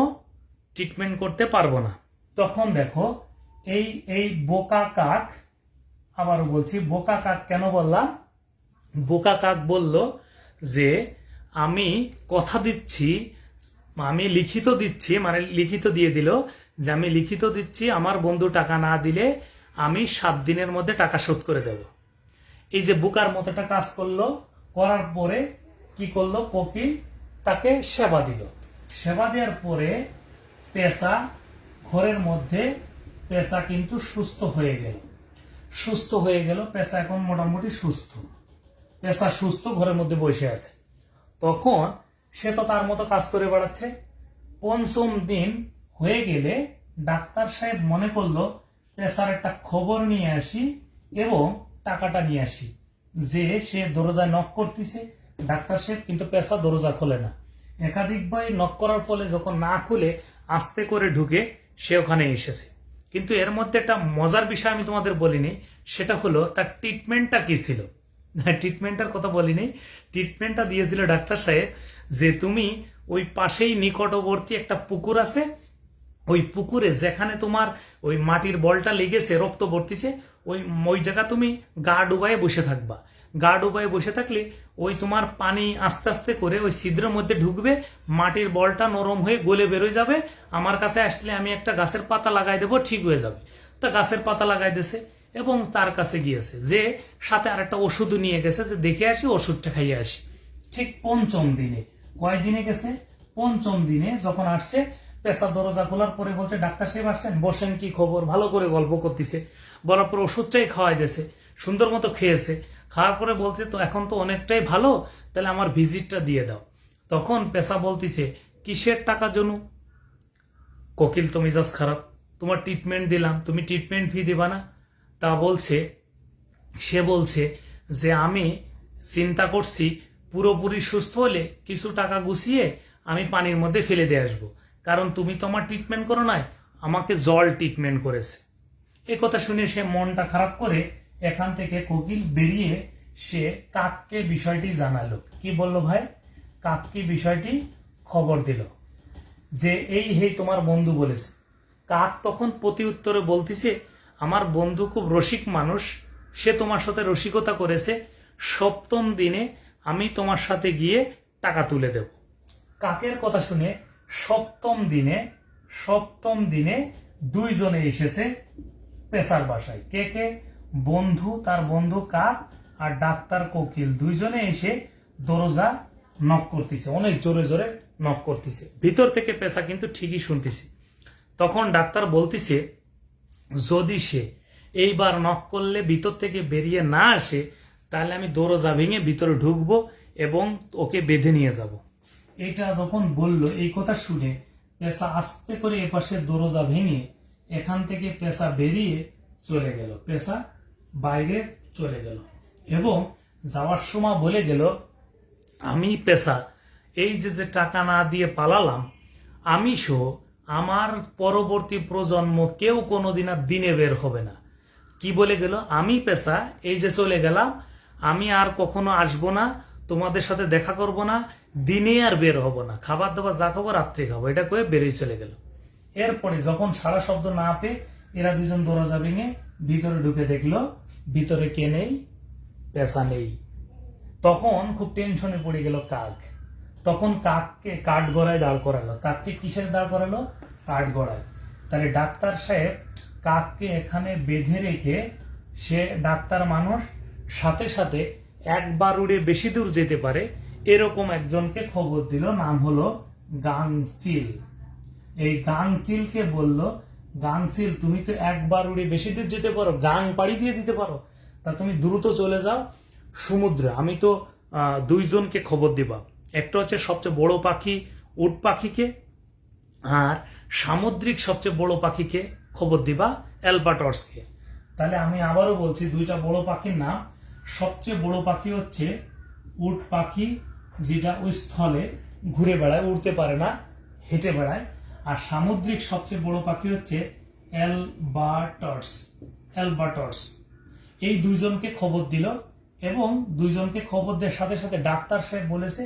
ট্রিটমেন্ট করতে পারবো না। তখন দেখো এই এই বোকা কাক, আবারও বলছি বোকা কাক কেন বললাম, বোকা কাক বলল যে আমি কথা দিচ্ছি, আমি লিখিত দিচ্ছি, মানে লিখিত দিয়ে দিল যে আমি লিখিত দিচ্ছি আমার বন্ধু টাকা না দিলে আমি 7 দিনের মধ্যে টাকা শোধ করে দেব। এই যে বোকার মতো একটা কাজ করলো, করার পরে কি করলো, কোকিল তাকে সেবা দিল। সেবা দেওয়ার পরে পেশা ঘরের মধ্যে, পেশা কিন্তু সুস্থ হয়ে গেল। সুস্থ হয়ে গেল, পেশা এখন মোটামুটি সুস্থ, পেশা সুস্থ, ঘরের মধ্যে বসে আছে। তখন সে তো তার মতো কাজ করে বেড়াচ্ছে। 5ম দিন হয়ে গেলে ডাক্তার সাহেব মনে করলো পেশার একটা খবর নিয়ে আসি এবং টাকাটা নিয়ে আসি। যে সে দরজায় নক করতেছে, ডাক্তার সাহেব কিন্তু পেশা দরজা খোলে না। একাধিকবার নক করার ফলে যখন না খুলে আস্তে করে ঢুকে সে ওখানে এসেছে। কিন্তু এর মধ্যে একটা মজার বিষয় আমি তোমাদের বলিনি, সেটা হলো তার ট্রিটমেন্টটা কি ছিল। ট্রিটমেন্টটার কথা বলিনি, ট্রিটমেন্টটা দিয়েছিল ডাক্তার সাহেব যে তুমি ওই পাশেই নিকটবর্তী একটা পুকুর আছে, ওই পুকুরে যেখানে তোমার ওই মাটির বলটা লেগেছে, রক্ত পড়তেছে, ওই জায়গা তুমি গা ডুবায়ে বসে থাকবা। গা ডুবায়ে বসে থাকলে ওই তোমার পানি আস্তে আস্তে করে ওই ছিদ্রের মধ্যে ঢুকবে, মাটির বলটা নরম হয়ে গলে বেরোয় যাবে। আমার কাছে আসলে আমি একটা গাছের পাতা লাগাই দেবো, ঠিক হয়ে যাবে। তা গাছের পাতা লাগাই দিয়েছে এবং তার কাছে গিয়েছে, যে সাথে আর একটা ওষুধ নিয়ে গেছে যে দেখে আসি, ওষুধটা খাইয়ে আসি। ঠিক 5ম দিনে, কয় দিনে গেছে, 5ম দিনে যখন আসছে, পেশা দরজা খোলার পরে বলছে ডাক্তার সাহেব আসছেন, বসেন, কি খবর, ভালো করে গল্প করতেছে। বলার পর ওষুধটাই খাওয়াই দিয়েছে, সুন্দর মতো খেয়েছে। খাওয়ার পরে বলছে তো এখন তো অনেকটাই ভালো, তাহলে আমার ভিজিটটা দিয়ে দাও। তখন পেশা বলতিছে কিসের টাকা জনু, কোকিল তো মেজাজ খারাপ, তোমার ট্রিটমেন্ট দিলাম, তুমি ট্রিটমেন্ট ফি দিবা না। তা বলছে, সে বলছে যে আমি চিন্তা করছি পুরোপুরি সুস্থ হলে কিছু টাকা গুছিয়ে আমি পানির মধ্যে ফেলে দিয়ে আসবো, কারণ তুমি তো আমার ট্রিটমেন্ট করো নাই, আমাকে জল ট্রিটমেন্ট করেছে। এ কথা শুনে সে মনটা খারাপ করে এখান থেকে কোকিল বেরিয়ে সে কাককে বিষয়টি জানালো। কি বললো ভাই, কাককে বিষয়টি খবর দিল যে এই হেই তোমার বন্ধু বলেছে। কাক তখন প্রতি উত্তরে বলতিছে আমার বন্ধু খুব রসিক মানুষ, সে তোমার সাথে রসিকতা করেছে, 7ম দিনে আমি তোমার সাথে গিয়ে টাকা তুলে দেব। কাকের কথা শুনে 7ম দিনে 2 জনে এসেছে পেশার বাসায়। কে কে, বন্ধু, তার বন্ধু কাক আর ডাক্তার কোকিল, 2 জনে এসে দরজা নক করতেছে, অনেক জোরে জোরে নক করতেছে। ভিতর থেকে পেশা কিন্তু ঠিকই শুনতেছে। তখন ডাক্তার বলতিছে যদি সে এইবার নক করলে ভিতর থেকে বেরিয়ে না আসে, তাহলে আমি দরজা ভেঙে ভিতরে ঢুকবো এবং ওকে বেঁধে নিয়ে যাব। এটা যখন বলল, এই কথা শুনে পেশা আস্তে করে এপাশে দরজা ভেঙে এখান থেকে পেশা বেরিয়ে চলে গেল, পেশা বাইরে চলে গেল এবং যাওয়ার সময় বলে গেল আমি পেশা এই যে টাকা না দিয়ে পালালাম, আমি সহ আমার পরবর্তী প্রজন্ম কেউ কোনোদিন আর দিনে বের হবে না। কি বলে গেল, আমি পেশা এই যে চলে গেলাম, আমি আর কখনো আসবো না, তোমাদের সাথে দেখা করব না, দিনে আর বের হব না, খাবার দাবার যা খাবো রাত্রে খাবো, এটা করে বেরিয়ে চলে গেল। এরপরে যখন সারা শব্দ না পেয়ে এরা 2 জন দরজা ভেঙে ভিতরে ঢুকে দেখলো ভিতরে কে নেই, পেশা নেই। তখন খুব টেনশনে পড়ে গেল কাক। তখন কাককে কাঠ গড়ায় দাঁড় করালো। কাককে কিসের দাঁড় করালো, কাঠ গড়ায়। তাহলে ডাক্তার সাহেব কাককে এখানে বেঁধে রেখে, সে ডাক্তার মানুষ, সাথে সাথে একবার উড়ে বেশি দূর যেতে পারে এরকম একজনকে খবর দিল, নাম হলো গাংচিল। এই গাংচিলকে বলল গাংচিল তুমি তো একবার উড়ে বেশি দূর যেতে পারো, গাং পাড়ি দিয়ে দিতে পারো, তা তুমি দ্রুত চলে যাও সমুদ্রে। আমি তো 2 জনকে খবর দিবা, একটা হচ্ছে সবচেয়ে বড় পাখি উট পাখিকে, আর সামুদ্রিক সবচেয়ে বড় পাখিকে খবর দিবা অ্যালবাটর্সকে। তাহলে আমি আবারও বলছি 2টা বড় পাখির নাম। সবচেয়ে বড় পাখি হচ্ছে উট পাখি, যেটা ওই স্থলে ঘুরে বেড়ায়, উড়তে পারে না, হেঁটে বেড়ায়। আর সামুদ্রিক সবচেয়ে বড় পাখি হচ্ছে অ্যালবাটর্স। এই 2 জনকে খবর দিল এবং 2 জনকে খবর দেওয়ার সাথে সাথে ডাক্তার সাহেব বলেছে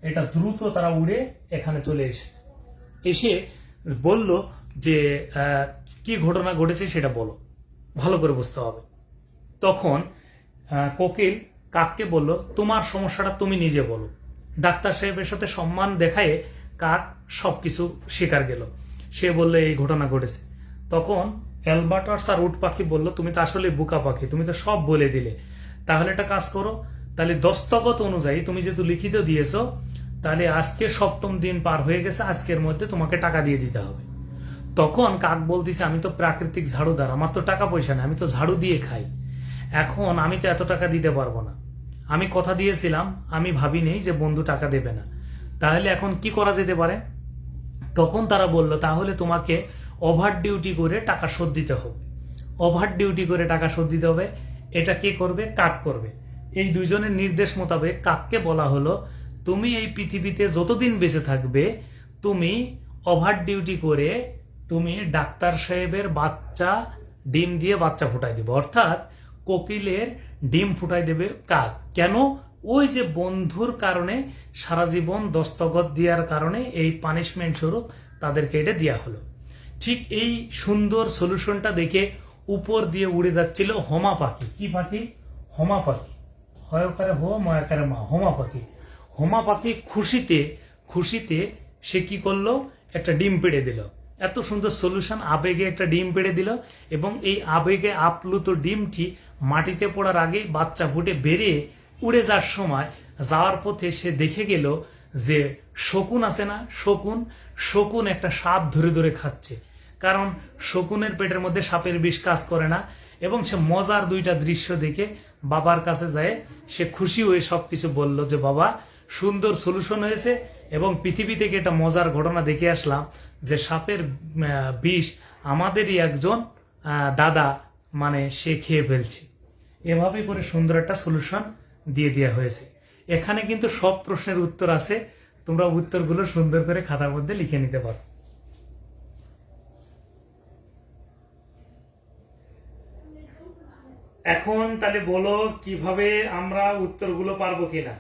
এটা দ্রুত তারা উড়ে এখানে চলে এসেছে। এসে বলল যে কি ঘটনা ঘটেছে সেটা বলো, ভালো করে বুঝতে হবে। তখন কোকিল কাককে বলল, তোমার সমস্যাটা তুমি নিজে বলো। ডাক্তার সাহেবের সাথে সম্মান দেখায় কাক সবকিছু স্বীকার গেল। সে বলল এই ঘটনা ঘটেছে। তখন অ্যালবার্টাস আর উট পাখি বলল, তুমি তো আসলে বোকা পাখি, তুমি তো সব বলে দিলে। তাহলে একটা কাজ করো, তাহলে দস্তখত অনুযায়ী তুমি যেহেতু লিখিত দিয়েছো, তাহলে আজকে 7ম দিন পার হয়ে গেছে, আজকের মধ্যে তোমাকে টাকা দিয়ে দিতে হবে। তখন কাক বলতেছে, আমি তো প্রাকৃতিক ঝাড়ুদার, আমার তো টাকা পয়সা নেই, আমি তো ঝাড়ু দিয়ে খাই, এখন আমি তো এত টাকা দিতে পারবো না। আমি কথা দিয়েছিলাম, আমি ভাবি নেই যে বন্ধু টাকা দেবে না, তাহলে এখন কি করা যেতে পারে? তখন তারা বলল, তাহলে তোমাকে ওভার ডিউটি করে টাকা শোধ দিতে হবে। ওভার ডিউটি করে টাকা শোধ দিতে হবে। এটা কে করবে? কাক করবে। এই দুইজনের নির্দেশ মোতাবেক কাককে বলা হলো, তুমি এই পৃথিবীতে যতদিন বেঁচে থাকবে, তুমি ওভার ডিউটি করে তুমি ডাক্তার সাহেবের বাচ্চা ডিম দিয়ে বাচ্চা ফুটাই দিবে, অর্থাৎ কোকিলের ডিম ফুটাই দেবে কাক। কেন? ওই যে বন্ধুর কারণে সারা জীবন দস্তখত দেওয়ার কারণে এই পানিশমেন্ট স্বরূপ তাদেরকে এটা দেওয়া হলো। ঠিক এই সুন্দর সলিউশনটা দেখে উপর দিয়ে উড়ে যাচ্ছিল হোমা পাখি। কি পাখি? হোমা পাখি। হয়কারে হো, ময়াকারে মা, হোমা পাখি। হোমা পাখি খুশিতে খুশিতে সে কি করলো? একটা ডিম পেড়ে দিল। এত সুন্দর সলিউশন, আবেগে একটা ডিম পেড়ে দিল, এবং এই আবেগে আপ্লুত ডিমটি মাটিতে পড়ার আগে বাচ্চা ফুটে বেরিয়ে উড়ে যাওয়ার সময়, যাওয়ার পথে সে দেখে গেল যে শকুন আছে না, শকুন একটা সাপ ধরে ধরে খাচ্ছে। কারণ শকুনের পেটের মধ্যে সাপের বিষ কাজ করে না। এবং সে মজার দুইটা দৃশ্য দেখে বাবার কাছে যায়, সে খুশি হয়ে সবকিছু বলল যে বাবা, সুন্দর সলিউশন হয়েছে, এবং পৃথিবী থেকে একটা মজার ঘটনা দেখে আসলাম যে সাপের বিষ আমাদেরই একজন দাদা মানে সে খেয়ে ফেলছে। এভাবে করে সুন্দর একটা সলিউশন দিয়ে দেওয়া হয়েছে। এখানে কিন্তু সব প্রশ্নের উত্তর আছে, তোমরা উত্তরগুলো সুন্দর করে খাতার মধ্যে লিখে নিতে পারো। এখন তাহলে বলো কিভাবে আমরা উত্তরগুলো পারবো কিনা,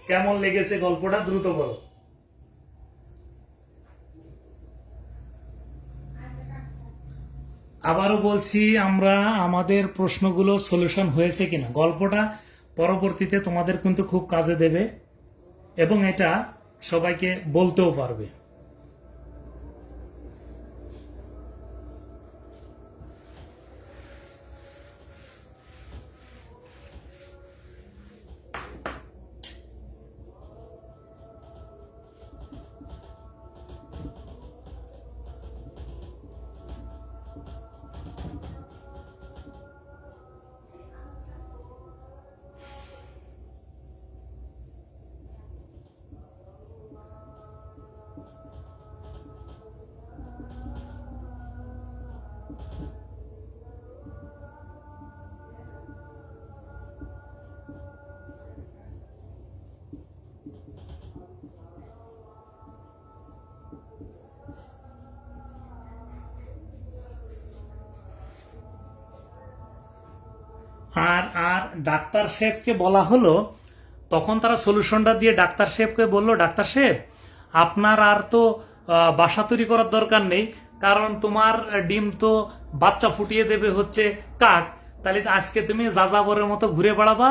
কেমন লেগেছে গল্পটা, দ্রুত বলো। আবারও বলছি, আমরা আমাদের প্রশ্নগুলো সলিউশন হয়েছে কিনা, গল্পটা পরবর্তীতে তোমাদের কিন্তু খুব কাজে দেবে, এবং এটা সবাইকে বলতেও পারবে। আর আর ডাক্তার সাহেবকে বলা হলো, তখন তারা সলিউশনটা দিয়ে ডাক্তার সাহেবকে বলল, ডাক্তার সাহেব, আপনার আর তো বাসা তৈরি করার দরকার নেই, কারণ তোমার ডিম তো বাচ্চা ফুটিয়ে দেবে হচ্ছে কাক, তাহলে আজকে তুমি যাযাবরের মতো ঘুরে বেড়াবা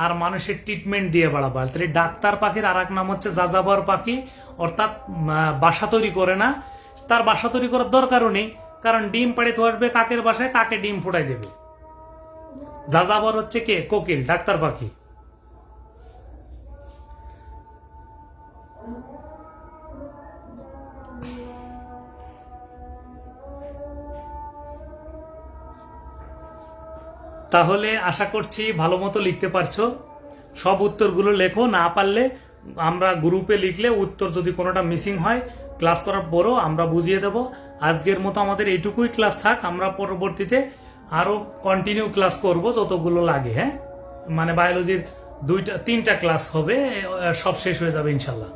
আর মানুষের ট্রিটমেন্ট দিয়ে বেড়াবা। তাহলে ডাক্তার পাখির আর এক নাম হচ্ছে যাযাবর পাখি, অর্থাৎ বাসা তৈরি করে না। তার বাসা তৈরি করার দরকারও নেই, কারণ ডিম পাড়ে তো আসবে কাকের বাসায়, কাকে ডিম ফুটাই দেবে। যাযাবর হচ্ছে কে? কোকিল, ডাক্তার পাখি। তাহলে আশা করছি ভালো মতো লিখতে পারছো। সব উত্তরগুলো লেখো, না পারলে আমরা গ্রুপে লিখলে উত্তর যদি কোনোটা মিসিং হয় ক্লাস করার পরও আমরা বুঝিয়ে দেব। আজকের মতো আমাদের এইটুকুই ক্লাস থাক, আমরা পরবর্তীতে আরো কন্টিনিউ ক্লাস করব যতগুলো লাগে। হ্যাঁ, মানে বায়োলজির 2-3টা ক্লাস হবে, সব শেষ হয়ে যাবে ইনশাল্লাহ।